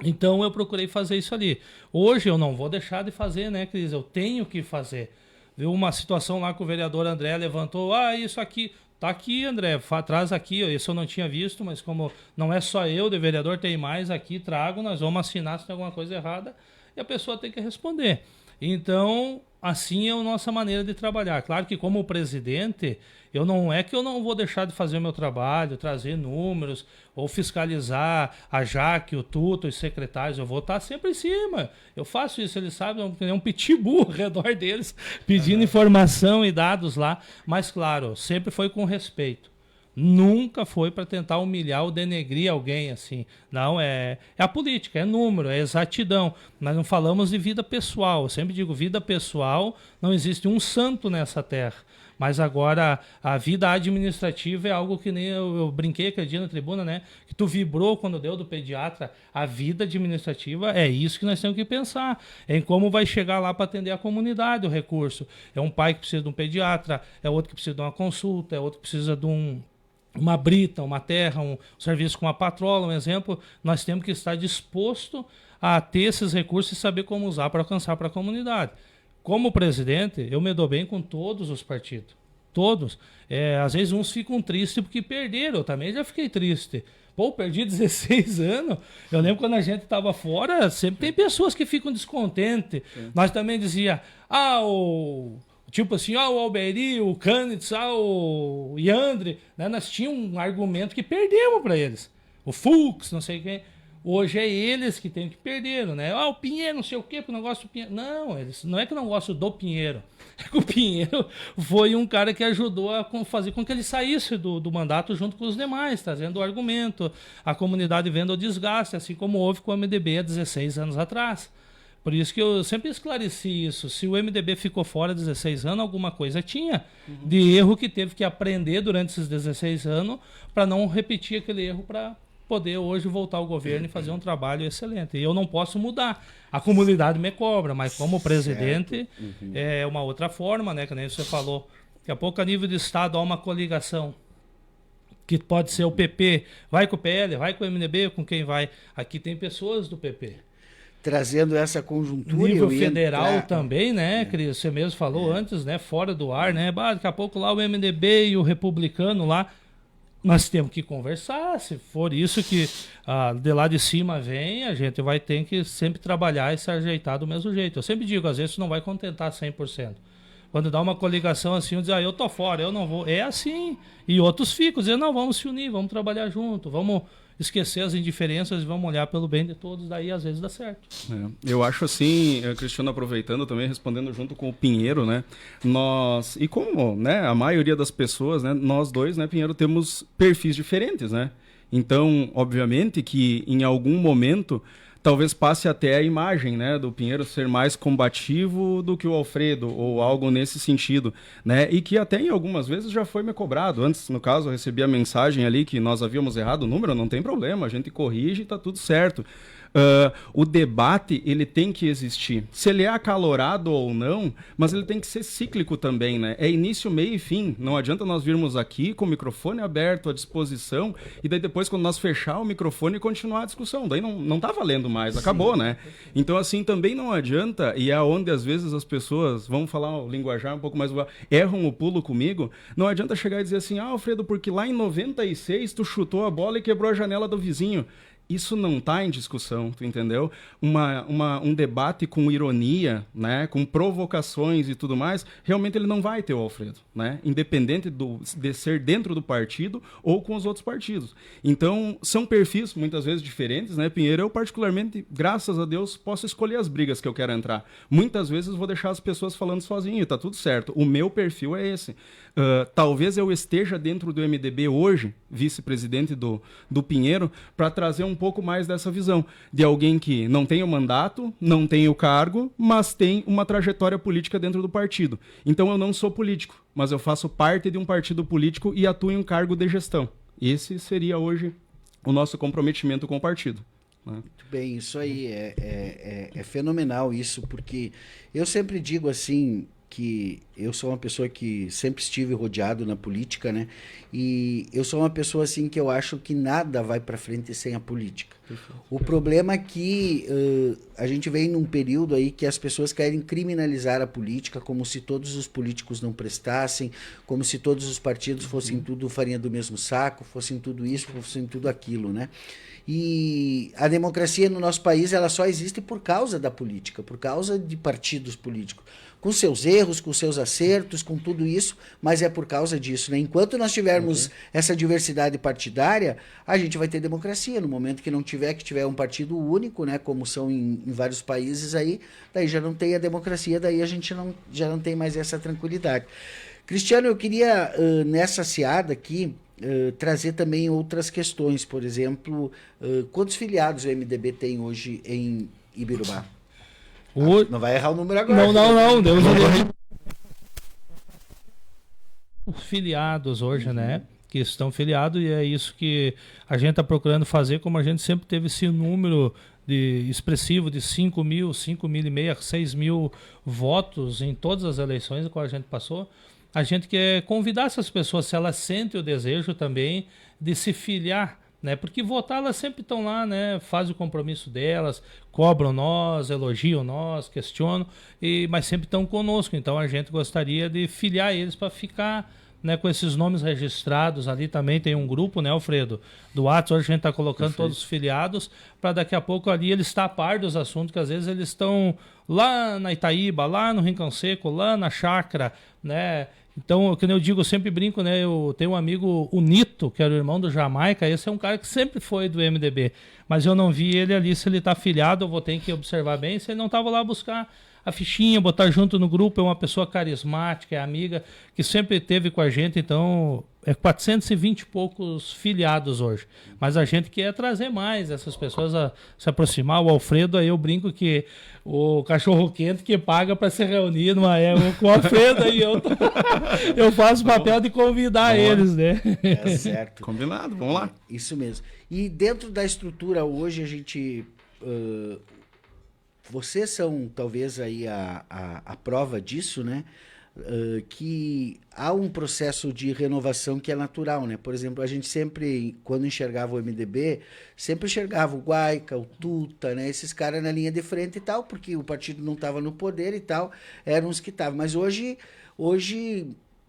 [SPEAKER 2] Então eu procurei fazer isso ali. Hoje eu não vou deixar de fazer, né, Cris? Eu tenho que fazer. Viu uma situação lá que o vereador André levantou, isso aqui, tá aqui, André, traz aqui, isso eu não tinha visto, mas como não é só eu, de vereador tem mais aqui, trago, nós vamos assinar se tem alguma coisa errada, e a pessoa tem que responder. Então, assim é a nossa maneira de trabalhar. Claro que como presidente, eu não vou deixar de fazer o meu trabalho, trazer números, ou fiscalizar a Jaque, o Tuto, os secretários. Eu vou estar sempre em cima. Eu faço isso, eles sabem, é um pitbull ao redor deles, pedindo informação e dados lá. Mas, claro, sempre foi com respeito. Nunca foi para tentar humilhar ou denegrir alguém assim. Não, é a política, é número, é exatidão. Nós não falamos de vida pessoal. Eu sempre digo, vida pessoal, não existe um santo nessa terra. Mas agora, a vida administrativa é algo que nem eu brinquei aquele dia na tribuna, né? Que tu vibrou quando deu do pediatra. A vida administrativa é isso que nós temos que pensar. É em como vai chegar lá para atender a comunidade o recurso. É um pai que precisa de um pediatra, é outro que precisa de uma consulta, é outro que precisa de uma brita, uma terra, um serviço com uma patrola, um exemplo. Nós temos que estar disposto a ter esses recursos e saber como usar para alcançar para a comunidade. Como presidente, eu me dou bem com todos os partidos. Todos. Às vezes uns ficam tristes porque perderam. Eu também já fiquei triste. Pô, perdi 16 anos. Eu lembro quando a gente estava fora, sempre tem pessoas que ficam descontentes. Nós também dizia, tipo assim, o Alberi, o Canitz, o Yandre, né? Nós tínhamos um argumento que perdemos para eles. O Fux, não sei quem. Hoje é eles que têm que perderam, né? O Pinheiro, não sei o quê, porque eu não gosto do Pinheiro. Não é que eu não gosto do Pinheiro. É que o Pinheiro foi um cara que ajudou a fazer com que ele saísse do mandato junto com os demais, trazendo o argumento, a comunidade vendo o desgaste, assim como houve com o MDB há 16 anos atrás. Por isso que eu sempre esclareci isso. Se o MDB ficou fora 16 anos, alguma coisa tinha de erro que teve que aprender durante esses 16 anos para não repetir aquele erro para poder hoje voltar ao governo e fazer um trabalho excelente. E eu não posso mudar. A comunidade me cobra, mas como presidente é uma outra forma, né? Que nem você falou. Daqui a pouco, a nível de Estado, há uma coligação que pode ser o PP, vai com o PL, vai com o MDB, com quem vai. Aqui tem pessoas do PP.
[SPEAKER 1] Trazendo essa conjuntura.
[SPEAKER 2] Nível federal também, né, Cris? Você mesmo falou antes, né? Fora do ar, né? Daqui a pouco lá o MDB e o republicano lá. Nós temos que conversar, se for isso que de lá de cima vem, a gente vai ter que sempre trabalhar e se ajeitar do mesmo jeito. Eu sempre digo, às vezes não vai contentar 100%. Quando dá uma coligação assim, eu diz, eu tô fora, eu não vou. É assim. E outros ficam dizendo, não, vamos se unir, vamos trabalhar junto, vamos esquecer as indiferenças e vamos olhar pelo bem de todos, daí às vezes dá certo.
[SPEAKER 3] Eu acho assim, Cristiano, aproveitando também, respondendo junto com o Pinheiro, né, e como, né, a maioria das pessoas, né, nós dois, né, Pinheiro, temos perfis diferentes, né, então, obviamente que em algum momento talvez passe até a imagem, né, do Pinheiro ser mais combativo do que o Alfredo, ou algo nesse sentido, né, e que até em algumas vezes já foi me cobrado. Antes, no caso, eu recebi a mensagem ali que nós havíamos errado o número, não tem problema, a gente corrige e tá tudo certo. O debate, ele tem que existir. Se ele é acalorado ou não, mas ele tem que ser cíclico também, né? É início, meio e fim. Não adianta nós virmos aqui com o microfone aberto à disposição e daí depois, quando nós fechar o microfone, continuar a discussão. Daí não tá valendo mais, acabou, né? Então, assim, também não adianta, e é onde às vezes as pessoas, vamos falar o linguajar um pouco mais, erram o pulo comigo, não adianta chegar e dizer assim, Alfredo, porque lá em 96 tu chutou a bola e quebrou a janela do vizinho. Isso não está em discussão, tu entendeu? Um debate com ironia, né? Com provocações e tudo mais, realmente ele não vai ter o Alfredo, né? Independente de ser dentro do partido ou com os outros partidos. Então, são perfis muitas vezes diferentes, né, Pinheiro? Eu particularmente, graças a Deus, posso escolher as brigas que eu quero entrar. Muitas vezes vou deixar as pessoas falando sozinho, tá tudo certo. O meu perfil é esse. Talvez eu esteja dentro do MDB hoje, vice-presidente do Pinheiro, para trazer um pouco mais dessa visão, de alguém que não tem o mandato, não tem o cargo, mas tem uma trajetória política dentro do partido. Então eu não sou político, mas eu faço parte de um partido político e atuo em um cargo de gestão. Esse seria hoje o nosso comprometimento com o partido.
[SPEAKER 1] Muito bem, isso aí é fenomenal isso, porque eu sempre digo assim, que eu sou uma pessoa que sempre estive rodeado na política, né? E eu sou uma pessoa assim que eu acho que nada vai para frente sem a política. O problema é que a gente vem num período aí que as pessoas querem criminalizar a política, como se todos os políticos não prestassem, como se todos os partidos fossem tudo farinha do mesmo saco, fossem tudo isso, fossem tudo aquilo, né? E a democracia no nosso país ela só existe por causa da política, por causa de partidos políticos. Com seus erros, com seus acertos, com tudo isso, mas é por causa disso, né? Enquanto nós tivermos essa diversidade partidária, a gente vai ter democracia. No momento que não tiver, que tiver um partido único, né? Como são em vários países aí, daí já não tem a democracia, daí a gente já não tem mais essa tranquilidade. Cristiano, eu queria, nessa seada aqui, trazer também outras questões. Por exemplo, quantos filiados o MDB tem hoje em Ibirubá? Não vai errar o número agora.
[SPEAKER 2] Não. Deus filiados hoje, né? Que estão filiados, e é isso que a gente está procurando fazer, como a gente sempre teve esse número expressivo de 5 mil, 5.500, 6 mil votos em todas as eleições que a gente passou. A gente quer convidar essas pessoas, se elas sentem o desejo também de se filiar, né? Porque votar elas sempre estão lá, né? Fazem o compromisso delas, cobram nós, elogiam nós, questionam, mas sempre estão conosco. Então a gente gostaria de filiar eles para ficar, né, com esses nomes registrados. Ali também tem um grupo, né, Alfredo, do WhatsApp. Hoje a gente está colocando todos os filiados para daqui a pouco ali eles estar a par dos assuntos, que às vezes eles estão lá na Itaíba, lá no Rincão Seco, lá na Chácara, né? Então, como eu digo, eu sempre brinco, né? Eu tenho um amigo, o Nito, que era o irmão do Jamaica. Esse é um cara que sempre foi do MDB, mas eu não vi ele ali. Se ele está filiado, eu vou ter que observar bem. Se ele não estava lá buscar a fichinha, botar junto no grupo, é uma pessoa carismática, é amiga, que sempre esteve com a gente. Então, é 420 e poucos filiados hoje. Mas a gente quer trazer mais essas pessoas a se aproximar. O Alfredo, aí eu brinco que o cachorro-quente que paga para se reunir com o Alfredo, aí eu faço o papel de convidar eles, né?
[SPEAKER 1] É certo.
[SPEAKER 3] Combinado, vamos lá.
[SPEAKER 1] Isso mesmo. E dentro da estrutura hoje, a gente... vocês são talvez aí a prova disso, né? Que há um processo de renovação que é natural, né? Por exemplo, a gente sempre, quando enxergava o MDB, sempre enxergava o Guaica, o Tuta, né? Esses caras na linha de frente e tal, porque o partido não estava no poder e tal, eram os que estavam. Mas hoje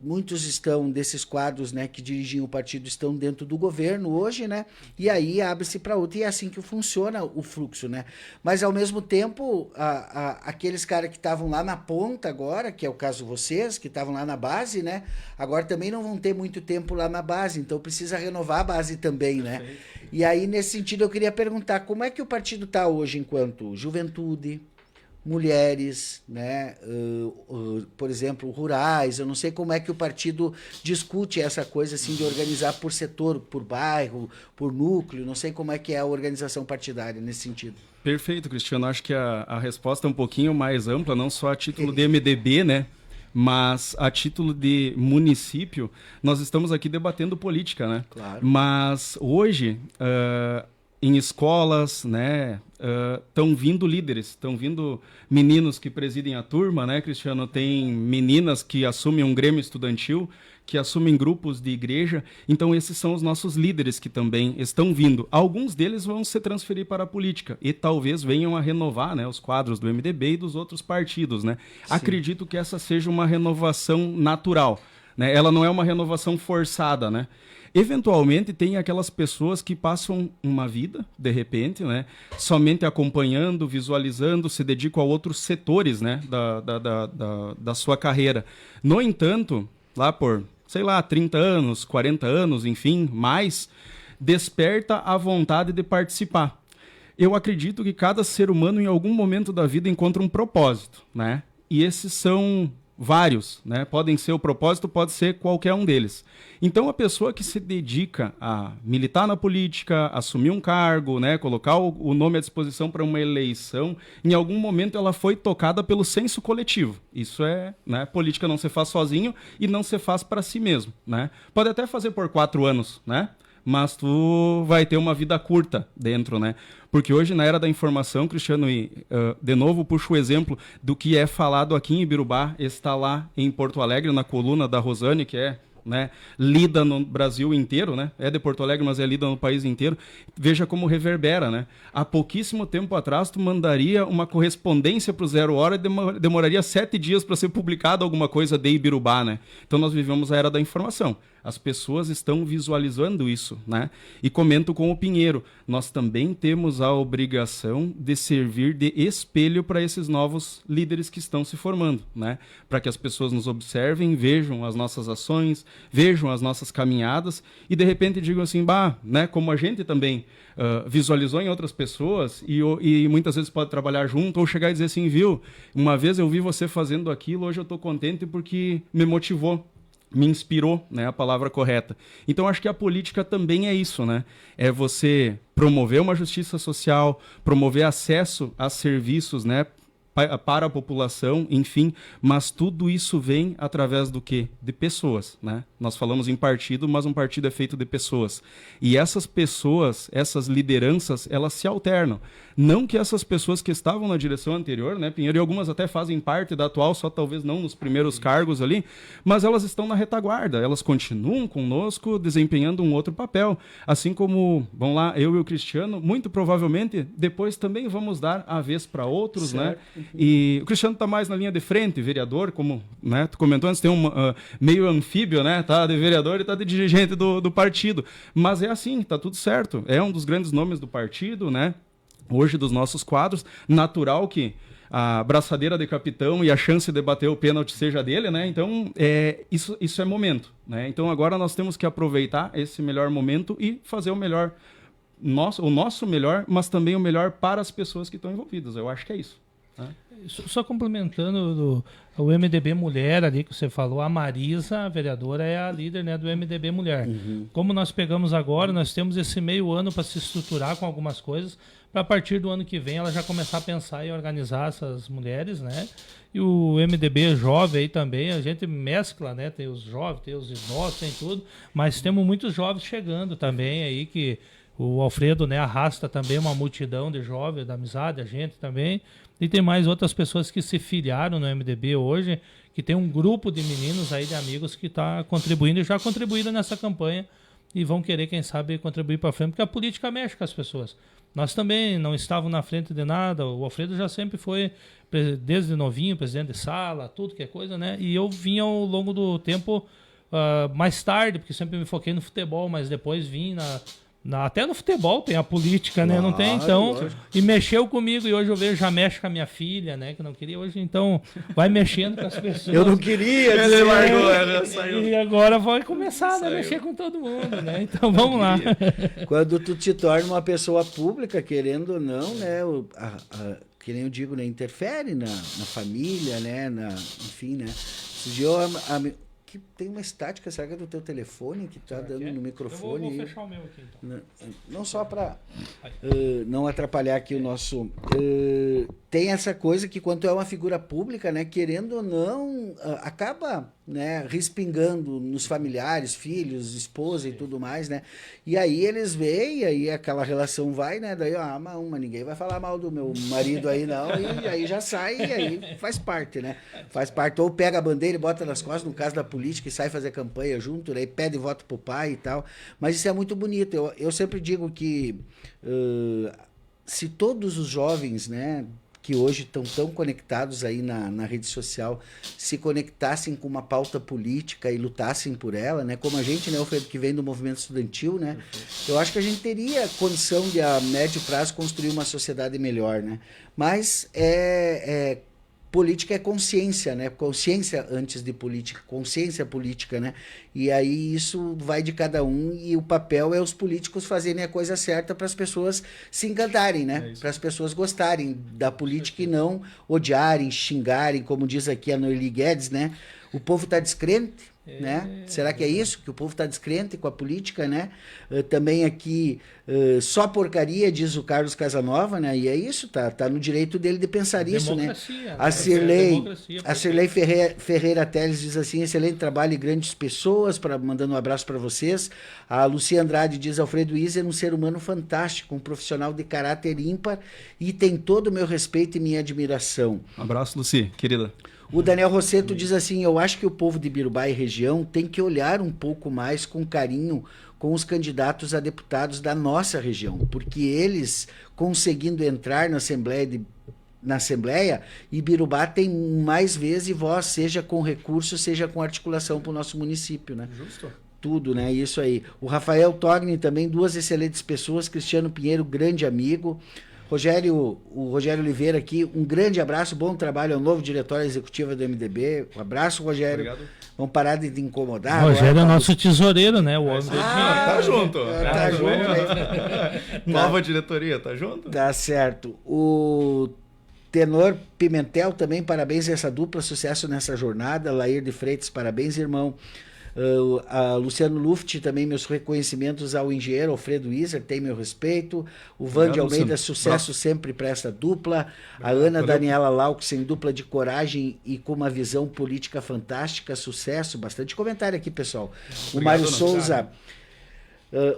[SPEAKER 1] muitos estão desses quadros, né, que dirigiam o partido estão dentro do governo hoje, né? E aí abre-se para outro, e é assim que funciona o fluxo, né? Mas ao mesmo tempo, aqueles caras que estavam lá na ponta agora, que é o caso de vocês, que estavam lá na base, né? Agora também não vão ter muito tempo lá na base, então precisa renovar a base também, né? E aí, nesse sentido, eu queria perguntar, como é que o partido está hoje enquanto juventude, mulheres, né, por exemplo, rurais? Eu não sei como é que o partido discute essa coisa assim de organizar por setor, por bairro, por núcleo. Não sei como é que é a organização partidária nesse sentido.
[SPEAKER 3] Perfeito, Cristiano. Acho que a resposta é um pouquinho mais ampla, não só a título de MDB, né, mas a título de município. Nós estamos aqui debatendo política, né?
[SPEAKER 1] Claro.
[SPEAKER 3] Mas hoje, em escolas, né, estão vindo líderes, estão vindo meninos que presidem a turma, né, Cristiano? Tem meninas que assumem um grêmio estudantil, que assumem grupos de igreja. Então esses são os nossos líderes que também estão vindo. Alguns deles vão se transferir para a política e talvez venham a renovar, né, os quadros do MDB e dos outros partidos, né? Sim. Acredito que essa seja uma renovação natural, né? Ela não é uma renovação forçada, né? Eventualmente tem aquelas pessoas que passam uma vida, de repente, né, somente acompanhando, visualizando, se dedicam a outros setores, né, da sua carreira. No entanto, lá por, 30 anos, 40 anos, enfim, mais, desperta a vontade de participar. Eu acredito que cada ser humano, em algum momento da vida, encontra um propósito, né? E esses são vários, né? Podem ser o propósito, pode ser qualquer um deles. Então, a pessoa que se dedica a militar na política, assumir um cargo, né? Colocar o nome à disposição para uma eleição, em algum momento ela foi tocada pelo senso coletivo. Isso é, né? Política não se faz sozinho e não se faz para si mesmo, né? Pode até fazer por 4 anos, né? Mas tu vai ter uma vida curta dentro, né? Porque hoje, na era da informação, Cristiano, de novo puxo o exemplo do que é falado aqui em Ibirubá, está lá em Porto Alegre, na coluna da Rosane, que é, né, lida no Brasil inteiro, né? É de Porto Alegre, mas é lida no país inteiro. Veja como reverbera, né? Há pouquíssimo tempo atrás, tu mandaria uma correspondência para o 0 Hora e demoraria 7 dias para ser publicado alguma coisa de Ibirubá, né? Então nós vivemos a era da informação. As pessoas estão visualizando isso, né? E comento com o Pinheiro, nós também temos a obrigação de servir de espelho para esses novos líderes que estão se formando, né? Para que as pessoas nos observem, vejam as nossas ações, vejam as nossas caminhadas e de repente digam assim, bah, né? Como a gente também visualizou em outras pessoas e muitas vezes pode trabalhar junto ou chegar e dizer assim, viu, uma vez eu vi você fazendo aquilo, hoje eu estou contente porque me motivou. Me inspirou, né, a palavra correta. Então, acho que a política também é isso, né? É você promover uma justiça social, promover acesso a serviços, né, para a população, enfim, mas tudo isso vem através do quê? De pessoas, né? Nós falamos em partido, mas um partido é feito de pessoas. E essas pessoas, essas lideranças, elas se alternam. Não que essas pessoas que estavam na direção anterior, né, Pinheiro, e algumas até fazem parte da atual, só talvez não nos primeiros cargos ali, mas elas estão na retaguarda, elas continuam conosco desempenhando um outro papel. Assim como, vamos lá, eu e o Cristiano, muito provavelmente, depois também vamos dar a vez para outros, certo, né? E o Cristiano está mais na linha de frente, vereador, como, né, tu comentou antes, tem um meio anfíbio, né? Tá de vereador e tá de dirigente do partido. Mas é assim, tá tudo certo. É um dos grandes nomes do partido, né? Hoje dos nossos quadros. Natural que a braçadeira de capitão e a chance de bater o pênalti seja dele, né? Então, isso é momento, né? Então, agora nós temos que aproveitar esse melhor momento e fazer o melhor, o nosso melhor, mas também o melhor para as pessoas que estão envolvidas. Eu acho que é isso.
[SPEAKER 2] Só complementando o MDB Mulher ali que você falou, a Marisa, a vereadora, é a líder, né, do MDB Mulher. Uhum. Como nós pegamos agora, nós temos esse meio ano para se estruturar com algumas coisas, para a partir do ano que vem ela já começar a pensar e organizar essas mulheres, né? E o MDB jovem aí também, a gente mescla, né? Tem os jovens, tem os idosos, tem tudo, mas temos muitos jovens chegando também aí que o Alfredo, né, arrasta também uma multidão de jovens, da amizade, a gente também. E tem mais outras pessoas que se filiaram no MDB hoje, que tem um grupo de meninos aí, de amigos, que está contribuindo e já contribuíram nessa campanha e vão querer, quem sabe, contribuir para frente, porque a política mexe com as pessoas. Nós também não estávamos na frente de nada, o Alfredo já sempre foi, desde novinho, presidente de sala, tudo que é coisa, né? E eu vim ao longo do tempo, mais tarde, porque sempre me foquei no futebol, mas depois vim até no futebol tem a política, né? Não tem, então, lógico. E mexeu comigo, e hoje eu vejo, já mexe com a minha filha, né? Que não queria, hoje então vai mexendo com as pessoas.
[SPEAKER 1] Eu não queria, ele largou,
[SPEAKER 2] saiu. E agora vai começar a mexer com todo mundo, né? Então vamos lá.
[SPEAKER 1] Quando tu te torna uma pessoa pública, querendo ou não, né? Que nem eu digo, né? Interfere na família, né? Enfim, né? Esse dia que tem uma estática, será que é do teu telefone que tá dando no microfone?
[SPEAKER 2] Eu vou fechar o meu aqui, então.
[SPEAKER 1] Não só para não atrapalhar aqui o nosso... tem essa coisa que quando tu é uma figura pública, né, querendo ou não, acaba, né, respingando nos familiares, filhos, esposa e tudo mais, né? E aí eles veem, aí aquela relação vai, né? Daí, mas ninguém vai falar mal do meu marido aí, não. E aí já sai, e aí faz parte, né? Faz parte. Ou pega a bandeira e bota nas costas, no caso da política, e sai fazer campanha junto, né? E pede voto pro pai e tal. Mas isso é muito bonito. Eu sempre digo que se todos os jovens, né, que hoje estão tão conectados aí na rede social, se conectassem com uma pauta política e lutassem por ela, né? Como a gente, né, Alfredo, que vem do movimento estudantil, né? Eu acho que a gente teria condição de, a médio prazo, construir uma sociedade melhor, né? Mas política é consciência, né? Consciência antes de política, consciência política, né? E aí isso vai de cada um e o papel é os políticos fazerem a coisa certa para as pessoas se encantarem, né? Para as pessoas gostarem da política e não odiarem, xingarem, como diz aqui a Noeli Guedes, né? O povo está descrente, né? Será que é isso? Que o povo está descrente com a política, né? Também aqui, só porcaria, diz o Carlos Casanova, né? E é isso, tá no direito dele de pensar isso, né? A Cirlei Ferreira Teles diz assim, excelente trabalho e grandes pessoas, mandando um abraço para vocês. A Lucia Andrade diz, Alfredo Iser é um ser humano fantástico, um profissional de caráter ímpar e tem todo o meu respeito e minha admiração.
[SPEAKER 3] Um abraço, Luci, querida.
[SPEAKER 1] O Daniel Rosseto diz assim, eu acho que o povo de Birubá e região tem que olhar um pouco mais com carinho com os candidatos a deputados da nossa região, porque eles, conseguindo entrar na Assembleia, Ibirubá tem mais vezes voz, seja com recurso, seja com articulação para o nosso município, né?
[SPEAKER 2] Justo.
[SPEAKER 1] Tudo, né? Isso aí. O Rafael Togni também, 2 excelentes pessoas, Cristiano Pinheiro, grande amigo. O Rogério Oliveira aqui, um grande abraço, bom trabalho ao novo diretório executivo do MDB. Um abraço, Rogério.
[SPEAKER 3] Obrigado.
[SPEAKER 1] Vamos parar de te incomodar.
[SPEAKER 2] O Rogério é nosso tesoureiro, né? O homem do
[SPEAKER 3] tá junto.
[SPEAKER 1] Tá junto aí.
[SPEAKER 3] Nova diretoria, tá junto?
[SPEAKER 1] Tá certo. O Tenor Pimentel também, parabéns a essa dupla, sucesso nessa jornada. Lair de Freitas, parabéns, irmão. A Luciano Luft, também meus reconhecimentos ao engenheiro Alfredo Iser, tem meu respeito. O Vande Almeida, sucesso sempre para essa dupla. A Ana Daniela Lauxen, dupla de coragem e com uma visão política fantástica, sucesso. Bastante comentário aqui, pessoal. O Mário Souza.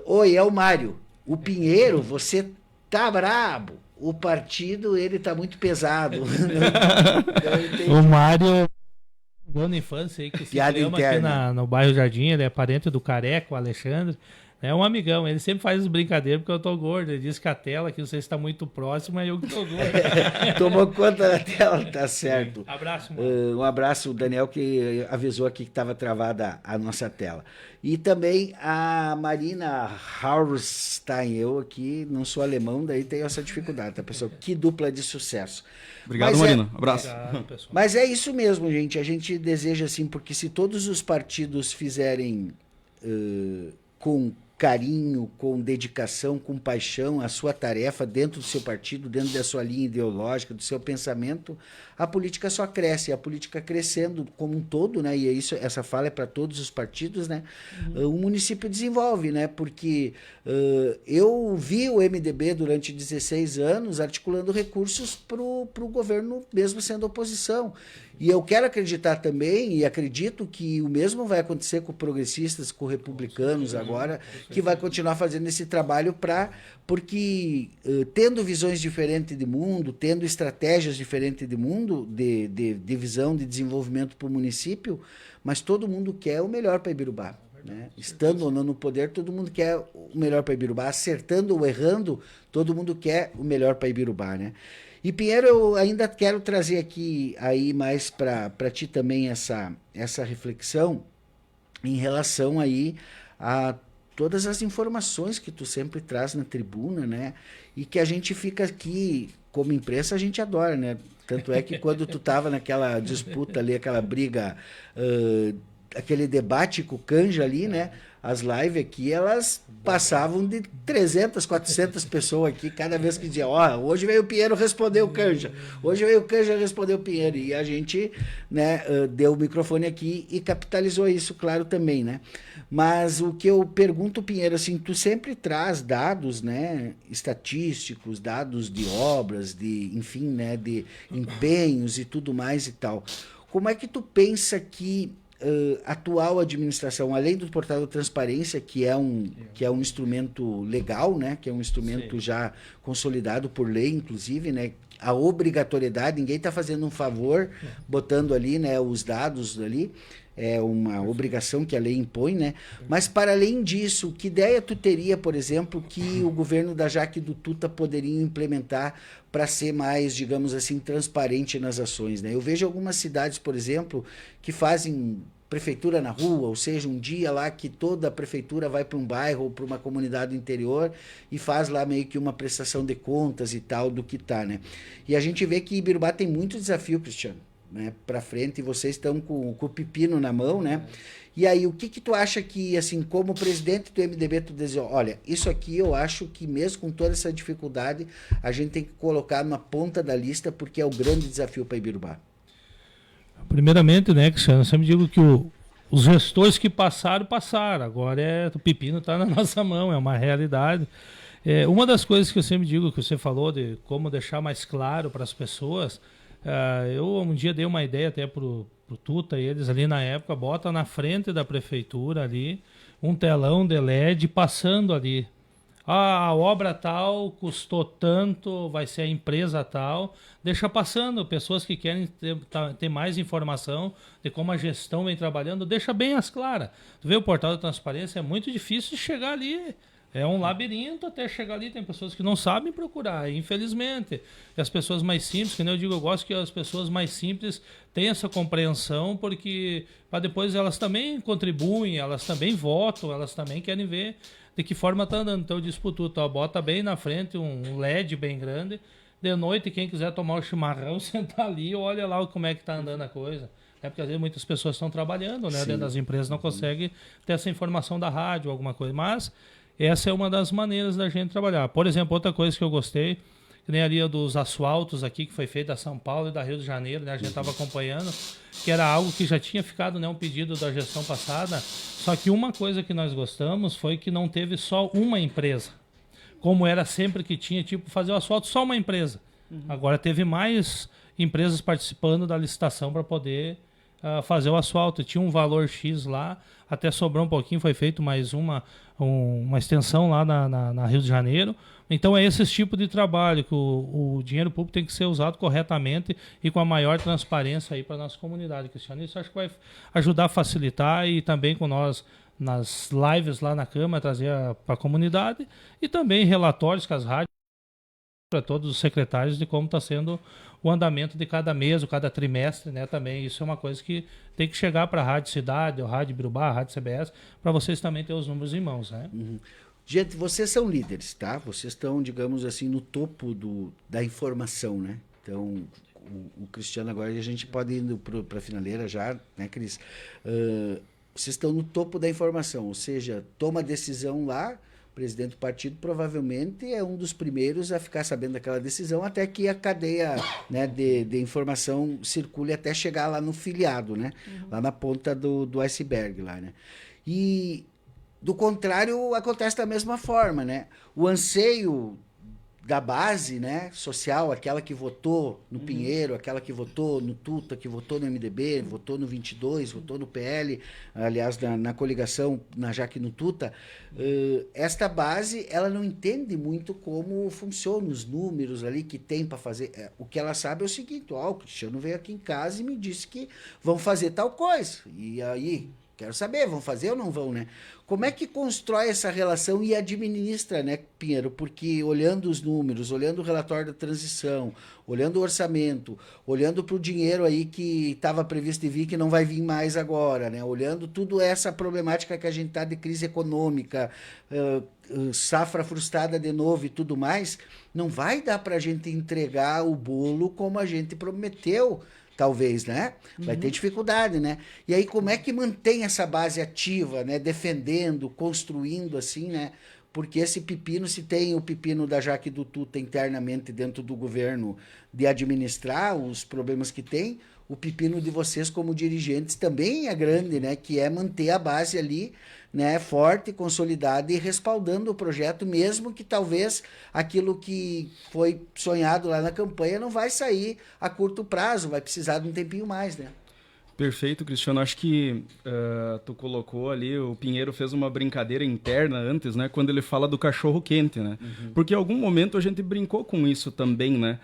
[SPEAKER 1] Oi, é o Mário. O Pinheiro, você tá brabo. O partido, ele tá muito pesado.
[SPEAKER 2] O Mário... Dona infância aí que se
[SPEAKER 1] Piada
[SPEAKER 2] chama aqui no bairro Jardim, ele é parente do Careca, o Alexandre, é um amigão, ele sempre faz as brincadeiras porque eu tô gordo, ele diz que a tela aqui você está muito próxima e eu que tô gordo.
[SPEAKER 1] Tomou conta da tela, tá certo.
[SPEAKER 2] Abraço, mano.
[SPEAKER 1] Um abraço, o Daniel, que avisou aqui que estava travada a nossa tela. E também a Marina Hauerstein, eu aqui não sou alemão, daí tenho essa dificuldade, tá, pessoal? Que dupla de sucesso.
[SPEAKER 3] Obrigado, Marina. Abraço.
[SPEAKER 2] Obrigado,
[SPEAKER 1] mas é isso mesmo, gente. A gente deseja assim, porque se todos os partidos fizerem com carinho, com dedicação, com paixão a sua tarefa dentro do seu partido, dentro da sua linha ideológica, do seu pensamento, a política só cresce. A política crescendo como um todo, né? E é isso, essa fala é para todos os partidos, né? O município desenvolve, né? Porque eu vi o MDB durante 16 anos articulando recursos para o governo, mesmo sendo oposição. E eu quero acreditar também, e acredito que o mesmo vai acontecer com progressistas, com republicanos agora, que vai continuar fazendo esse trabalho porque tendo visões diferentes de mundo, tendo estratégias diferentes de mundo, de visão de desenvolvimento para o município, mas todo mundo quer o melhor para Ibirubá. Né? Estando ou não no poder, todo mundo quer o melhor para Ibirubá. Acertando ou errando, todo mundo quer o melhor para Ibirubá, né? E Pinheiro, eu ainda quero trazer aqui aí mais para ti também essa reflexão em relação aí a todas as informações que tu sempre traz na tribuna, né? E que a gente fica aqui, como imprensa, a gente adora, né? Tanto é que quando tu tava naquela disputa ali, aquela briga, aquele debate com o Canja ali, né? As lives aqui, elas passavam de 300, 400 pessoas aqui, cada vez que dizia, hoje veio o Pinheiro responder o Canja, hoje veio o Canja responder o Pinheiro, e a gente, né, deu o microfone aqui e capitalizou isso, claro, também, né? Mas o que eu pergunto, Pinheiro, assim, tu sempre traz dados, né, estatísticos, dados de obras, enfim, né, de empenhos e tudo mais e tal. Como é que tu pensa que atual administração, além do portal da transparência, que é um instrumento legal, né, que é um instrumento já consolidado por lei, inclusive, né, a obrigatoriedade, ninguém está fazendo um favor botando ali, né, os dados ali, é uma obrigação que a lei impõe, né? Mas para além disso, que ideia tu teria, por exemplo, que o governo da Jaque do Tuta poderia implementar para ser mais, digamos assim, transparente nas ações, né? Eu vejo algumas cidades, por exemplo, que fazem prefeitura na rua, ou seja, um dia lá que toda a prefeitura vai para um bairro ou para uma comunidade interior e faz lá meio que uma prestação de contas e tal do que tá, né? E a gente vê que Ibirubá tem muito desafio, Cristiano, né, para frente, e vocês estão com o pepino na mão, né? E aí, o que que tu acha que, assim, como presidente do MDB, tu diz, olha, isso aqui eu acho que mesmo com toda essa dificuldade, a gente tem que colocar na ponta da lista, porque é o grande desafio para Ibirubá.
[SPEAKER 2] Primeiramente, né, Cristiano, eu sempre digo que os gestores que passaram, agora o pepino está na nossa mão, é uma realidade. Uma das coisas que eu sempre digo, que você falou de como deixar mais claro para as pessoas, eu um dia dei uma ideia até pro Tuta e eles ali na época, bota na frente da prefeitura ali um telão de LED passando ali. A obra tal custou tanto, vai ser a empresa tal. Deixa passando, pessoas que querem ter mais informação de como a gestão vem trabalhando, deixa bem as claras. Tu vê o portal da transparência, é muito difícil de chegar ali. É um labirinto até chegar ali, tem pessoas que não sabem procurar, infelizmente. E as pessoas mais simples, que nem eu digo, eu gosto que as pessoas mais simples tenham essa compreensão, porque para depois elas também contribuem, elas também votam, elas também querem ver de que forma está andando. Então eu disputo, bota bem na frente um LED bem grande, de noite quem quiser tomar o chimarrão, sentar ali e olha lá como é que está andando a coisa. Porque às vezes muitas pessoas estão trabalhando, né? Dentro das empresas não conseguem ter essa informação da rádio, alguma coisa, mas essa é uma das maneiras da gente trabalhar. Por exemplo, outra coisa que eu gostei, que nem ali dos asfaltos aqui, que foi feito da São Paulo e da Rio de Janeiro, né? A gente estava acompanhando, que era algo que já tinha ficado, né, um pedido da gestão passada, só que uma coisa que nós gostamos foi que não teve só uma empresa, como era sempre que tinha, tipo, fazer o asfalto só uma empresa. Agora teve mais empresas participando da licitação para poder fazer o asfalto. Tinha um valor X lá, até sobrou um pouquinho, foi feito mais uma extensão lá na Rio de Janeiro. Então é esse tipo de trabalho que o dinheiro público tem que ser usado corretamente e com a maior transparência aí para a nossa comunidade, Cristiano. Isso acho que vai ajudar a facilitar, e também com nós nas lives lá na Câmara trazer para a comunidade, e também relatórios com as rádios para todos os secretários de como está sendo o andamento de cada mês, ou cada trimestre, né? Também isso é uma coisa que tem que chegar para a Rádio Cidade, a Rádio Ibirubá, a Rádio CBS, para vocês também terem os números em mãos, né?
[SPEAKER 1] Gente, vocês são líderes, tá? Vocês estão, digamos assim, no topo da informação, né? Então, o Cristiano agora, a gente pode ir indo para a finaleira já, né, Cris? Vocês estão no topo da informação, ou seja, toma decisão lá, o presidente do partido provavelmente é um dos primeiros a ficar sabendo daquela decisão, até que a cadeia, né, de informação circule até chegar lá no filiado, né? Lá na ponta do iceberg lá, né? E do contrário acontece da mesma forma, né? O anseio da base, né, social, aquela que votou no Pinheiro, aquela que votou no Tuta, que votou no MDB, votou no 22, votou no PL, aliás, na coligação, na Jaque no Tuta, esta base, ela não entende muito como funcionam os números ali que tem para fazer. O que ela sabe é o seguinte, o Cristiano veio aqui em casa e me disse que vão fazer tal coisa. E aí, quero saber, vão fazer ou não vão, né? Como é que constrói essa relação e administra, né, Pinheiro? Porque olhando os números, olhando o relatório da transição, olhando o orçamento, olhando para o dinheiro aí que estava previsto de vir, que não vai vir mais agora, né? Olhando tudo essa problemática que a gente está de crise econômica, safra frustrada de novo e tudo mais, não vai dar para a gente entregar o bolo como a gente prometeu, talvez, né? Vai ter dificuldade, né? E aí, como é que mantém essa base ativa, né? Defendendo, construindo, assim, né? Porque esse pepino, se tem o pepino da Jaque do Tuta internamente dentro do governo de administrar os problemas que tem, o pepino de vocês como dirigentes também é grande, né? Que é manter a base ali, né, forte, consolidada e respaldando o projeto, mesmo que talvez aquilo que foi sonhado lá na campanha não vai sair a curto prazo, vai precisar de um tempinho mais, né?
[SPEAKER 3] Perfeito, Cristiano. Acho que tu colocou ali, o Pinheiro fez uma brincadeira interna antes, né? Quando ele fala do cachorro quente, né? Porque em algum momento a gente brincou com isso também, né?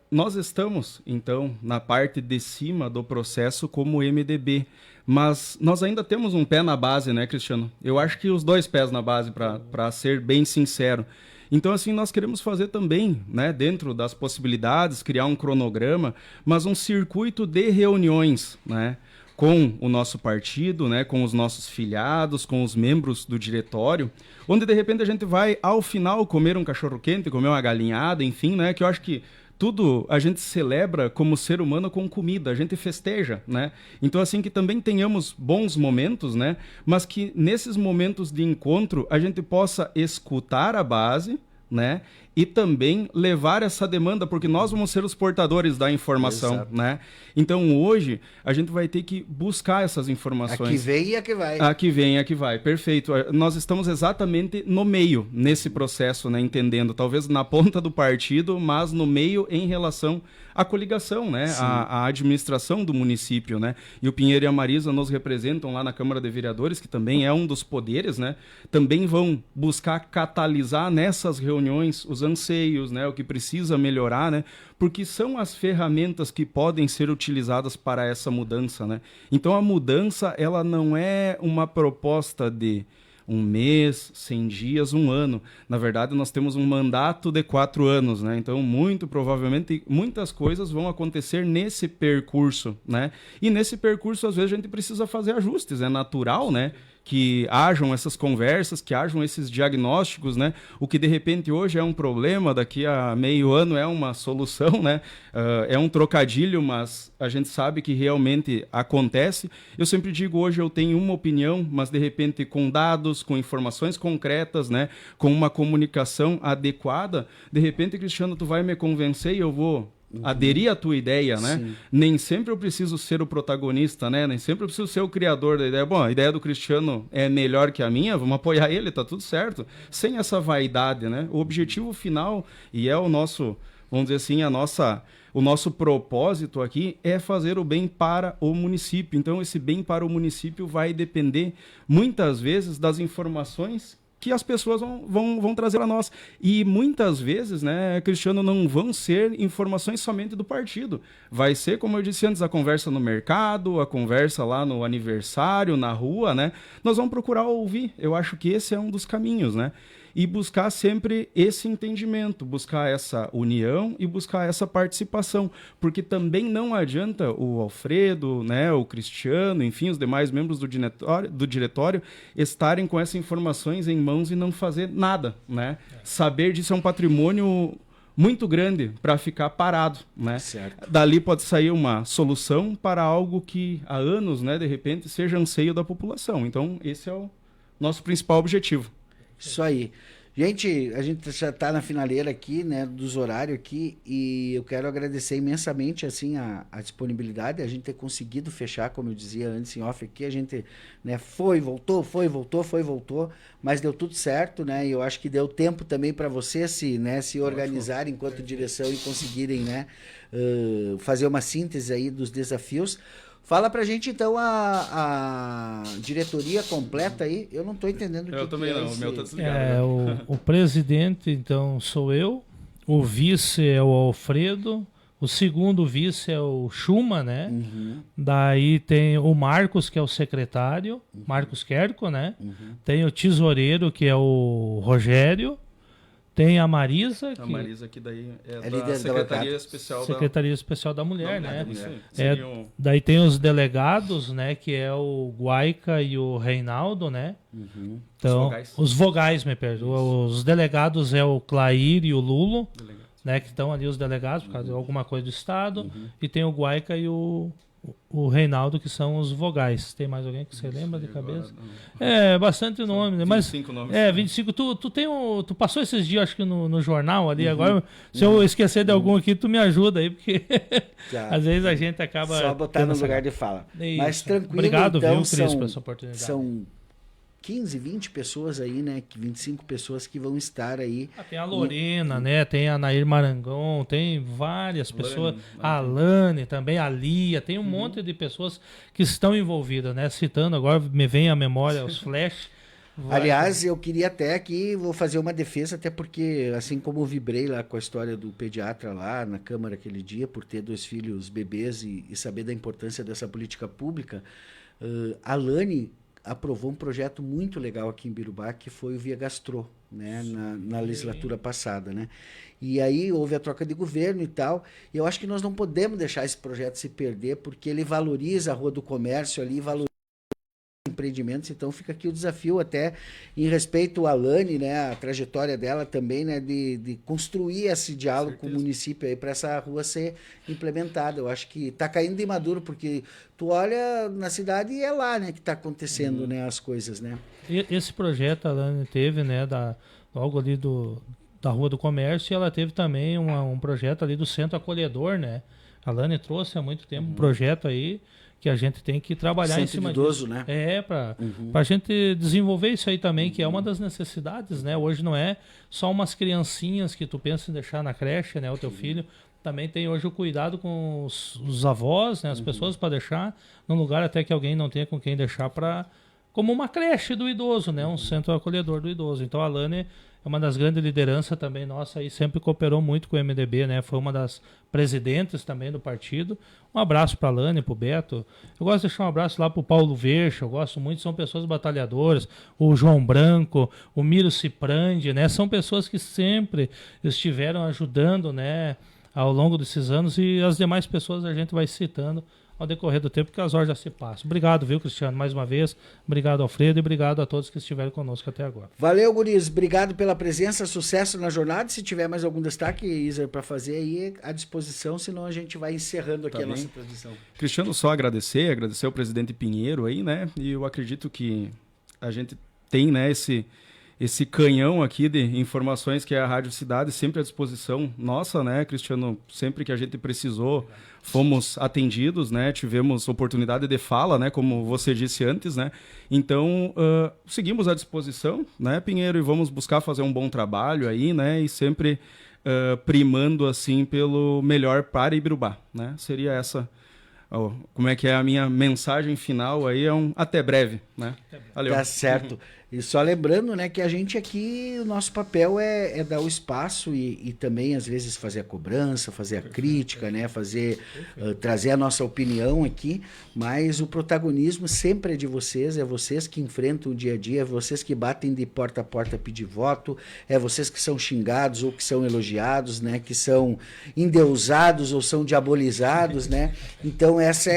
[SPEAKER 3] Nós estamos, então, na parte de cima do processo como MDB, mas nós ainda temos um pé na base, né, Cristiano? Eu acho que os dois pés na base, para ser bem sincero. Então, assim, nós queremos fazer também, né, dentro das possibilidades, criar um cronograma, mas um circuito de reuniões, né? com o nosso partido, né, com os nossos filiados, com os membros do diretório, onde de repente a gente vai ao final comer um cachorro-quente, comer uma galinhada, enfim, né, que eu acho que tudo a gente celebra como ser humano com comida, a gente festeja, né? Então, assim, que também tenhamos bons momentos, né? Mas que nesses momentos de encontro a gente possa escutar a base, né? E também levar essa demanda, porque nós vamos ser os portadores da informação, exato, né? Então, hoje, a gente vai ter que buscar essas informações.
[SPEAKER 1] Aqui vem e aqui vai.
[SPEAKER 3] Aqui vem e aqui vai, perfeito. Nós estamos exatamente no meio, nesse processo, né? Entendendo, talvez na ponta do partido, mas no meio em relação à coligação, né? A administração do município, né? E o Pinheiro e a Marisa nos representam lá na Câmara de Vereadores, que também é um dos poderes, né? Também vão buscar catalisar nessas reuniões os anseios, né, o que precisa melhorar, né, porque são as ferramentas que podem ser utilizadas para essa mudança, né. Então a mudança, ela não é uma proposta de um mês, 100 dias, um ano. Na verdade, nós temos um mandato de 4 anos, né? Então, muito provavelmente, muitas coisas vão acontecer nesse percurso, né? E nesse percurso, às vezes, a gente precisa fazer ajustes, é natural, né? Que hajam essas conversas, que hajam esses diagnósticos, né? O que de repente hoje é um problema, daqui a meio ano é uma solução, né? É um trocadilho, mas a gente sabe que realmente acontece. Eu sempre digo, hoje eu tenho uma opinião, mas de repente com dados, com informações concretas, né? Com uma comunicação adequada, de repente, Cristiano, tu vai me convencer e eu vou aderir à tua ideia, né? Sim. Nem sempre eu preciso ser o protagonista, né? Nem sempre eu preciso ser o criador da ideia. Bom, a ideia do Cristiano é melhor que a minha, vamos apoiar ele, tá tudo certo. Sem essa vaidade, né? O objetivo final, e é o nosso, vamos dizer assim, o nosso propósito aqui é fazer o bem para o município. Então, esse bem para o município vai depender, muitas vezes, das informações que as pessoas vão trazer para nós. E muitas vezes, né, Cristiano, não vão ser informações somente do partido. Vai ser, como eu disse antes, a conversa no mercado, a conversa lá no aniversário, na rua, né? Nós vamos procurar ouvir. Eu acho que esse é um dos caminhos, né? E buscar sempre esse entendimento, buscar essa união e buscar essa participação, porque também não adianta o Alfredo, né, o Cristiano, enfim, os demais membros do diretório estarem com essas informações em mãos e não fazer nada, né? Saber disso é um patrimônio muito grande para ficar parado, né? Certo. Dali pode sair uma solução para algo que há anos, né, de repente, seja anseio da população. Então, esse é o nosso principal objetivo.
[SPEAKER 1] Isso aí. Gente, a gente já está na finaleira aqui, né, dos horários aqui, e eu quero agradecer imensamente, assim, a disponibilidade, a gente ter conseguido fechar, como eu dizia antes em off aqui, a gente, né, voltou, mas deu tudo certo, né, e eu acho que deu tempo também para vocês se organizarem enquanto direção e conseguirem, né, fazer uma síntese aí dos desafios. Fala pra gente, então, a diretoria completa aí. Eu não tô entendendo o que
[SPEAKER 3] também não, o meu tá desligado.
[SPEAKER 2] O presidente, então, sou eu. O vice é o Alfredo. O segundo vice é o Chuma, né? Uhum. Daí tem o Marcos, que é o secretário. Uhum. Marcos Querco, né? Uhum. Tem o tesoureiro, que é o Rogério. Tem a Marisa.
[SPEAKER 3] A Marisa, que daí é da Secretaria Especial
[SPEAKER 2] Secretaria Especial da Mulher, né? Daí tem os delegados, né? Que é o Guaica e o Reinaldo, né? Uhum. Então, os vogais, me perdoa. Os delegados é o Clair e o Lulo, né? Que estão ali os delegados, por causa de alguma coisa do Estado. Uhum. E tem o Guaica e o Reinaldo, que são os vogais. Tem mais alguém que você lembra de cabeça? Bastante nome, né?
[SPEAKER 3] 25 nomes.
[SPEAKER 2] 25. Tu passou esses dias, acho que no jornal ali. Uhum. Agora, se eu esquecer de algum aqui, tu me ajuda aí, porque às vezes a gente acaba...
[SPEAKER 1] Só botar no lugar de fala.
[SPEAKER 2] Isso.
[SPEAKER 1] Mas tranquilo,
[SPEAKER 2] obrigado,
[SPEAKER 1] então,
[SPEAKER 2] viu, Cris, por essa oportunidade.
[SPEAKER 1] São 15, 20 pessoas aí, né? 25 pessoas que vão estar aí.
[SPEAKER 2] Tem a Lorena, né? Tem a Nair Marangon, tem várias pessoas. A Alane também, a Lia, tem um monte de pessoas que estão envolvidas, né? Citando agora, me vem à memória os flash.
[SPEAKER 1] Aliás, eu queria até aqui, vou fazer uma defesa, até porque, assim como eu vibrei lá com a história do pediatra lá na Câmara aquele dia, por ter 2 filhos bebês e saber da importância dessa política pública, a Alane aprovou um projeto muito legal aqui em Birubá, que foi o Via Gastro, né, na legislatura passada, né? E aí houve a troca de governo e tal, e eu acho que nós não podemos deixar esse projeto se perder, porque ele valoriza a Rua do Comércio ali, valoriza empreendimentos, então fica aqui o desafio até em respeito à Lani, né, a trajetória dela também, né, de construir esse diálogo com o município aí para essa rua ser implementada. Eu acho que está caindo de maduro, porque tu olha na cidade e é lá, né, que está acontecendo, né, as coisas, né.
[SPEAKER 2] Esse projeto a Lani teve, né, logo ali da Rua do Comércio, e ela teve também um projeto ali do Centro Acolhedor, né. A Lani trouxe há muito tempo um projeto aí que a gente tem que trabalhar em cima
[SPEAKER 1] idoso,
[SPEAKER 2] disso.
[SPEAKER 1] né?
[SPEAKER 2] Para a gente desenvolver isso aí também, que é uma das necessidades, né? Hoje não é só umas criancinhas que tu pensa em deixar na creche, né? O teu filho também tem hoje o cuidado com os avós, né? As pessoas para deixar num lugar até que alguém não tenha com quem deixar como uma creche do idoso, né? Um centro acolhedor do idoso. Então a Lani é uma das grandes lideranças também nossa e sempre cooperou muito com o MDB, né? Foi uma das presidentes também do partido. Um abraço para a Lani, para o Beto. Eu gosto de deixar um abraço lá para o Paulo Vercha, eu gosto muito, são pessoas batalhadoras. O João Branco, o Miro Ciprandi, né? São pessoas que sempre estiveram ajudando, né? Ao longo desses anos, e as demais pessoas a gente vai citando ao decorrer do tempo, que as horas já se passam. Obrigado, viu, Cristiano, mais uma vez. Obrigado, Alfredo, e obrigado a todos que estiveram conosco até agora.
[SPEAKER 1] Valeu, guris. Obrigado pela presença, sucesso na jornada. Se tiver mais algum destaque, Isa, para fazer aí, à disposição, senão a gente vai encerrando aqui a nossa transmissão.
[SPEAKER 3] Cristiano, só agradecer ao presidente Pinheiro aí, né? E eu acredito que a gente tem, né, esse canhão aqui de informações que é a Rádio Cidade, sempre à disposição nossa, né, Cristiano? Sempre que a gente precisou, fomos atendidos, né? Tivemos oportunidade de fala, né? Como você disse antes, né? Então, seguimos à disposição, né, Pinheiro? E vamos buscar fazer um bom trabalho aí, né? E sempre primando, assim, pelo melhor para Ibirubá, né? Seria essa... como é que é a minha mensagem final aí? Até breve, né? Valeu.
[SPEAKER 1] Tá certo. E só lembrando, né, que a gente aqui, o nosso papel é dar o espaço e também, às vezes, fazer a cobrança, fazer a crítica, né, trazer a nossa opinião aqui, mas o protagonismo sempre é de vocês, é vocês que enfrentam o dia a dia, é vocês que batem de porta a porta pedir voto, é vocês que são xingados ou que são elogiados, né, que são endeusados ou são diabolizados, né, então esse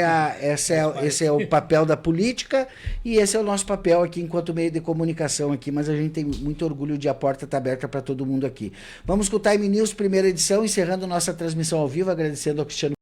[SPEAKER 1] é o papel da política e esse é o nosso papel aqui enquanto meio de comunicação aqui, mas a gente tem muito orgulho de a porta estar aberta para todo mundo aqui. Vamos com o Time News, primeira edição, encerrando nossa transmissão ao vivo, agradecendo ao Cristiano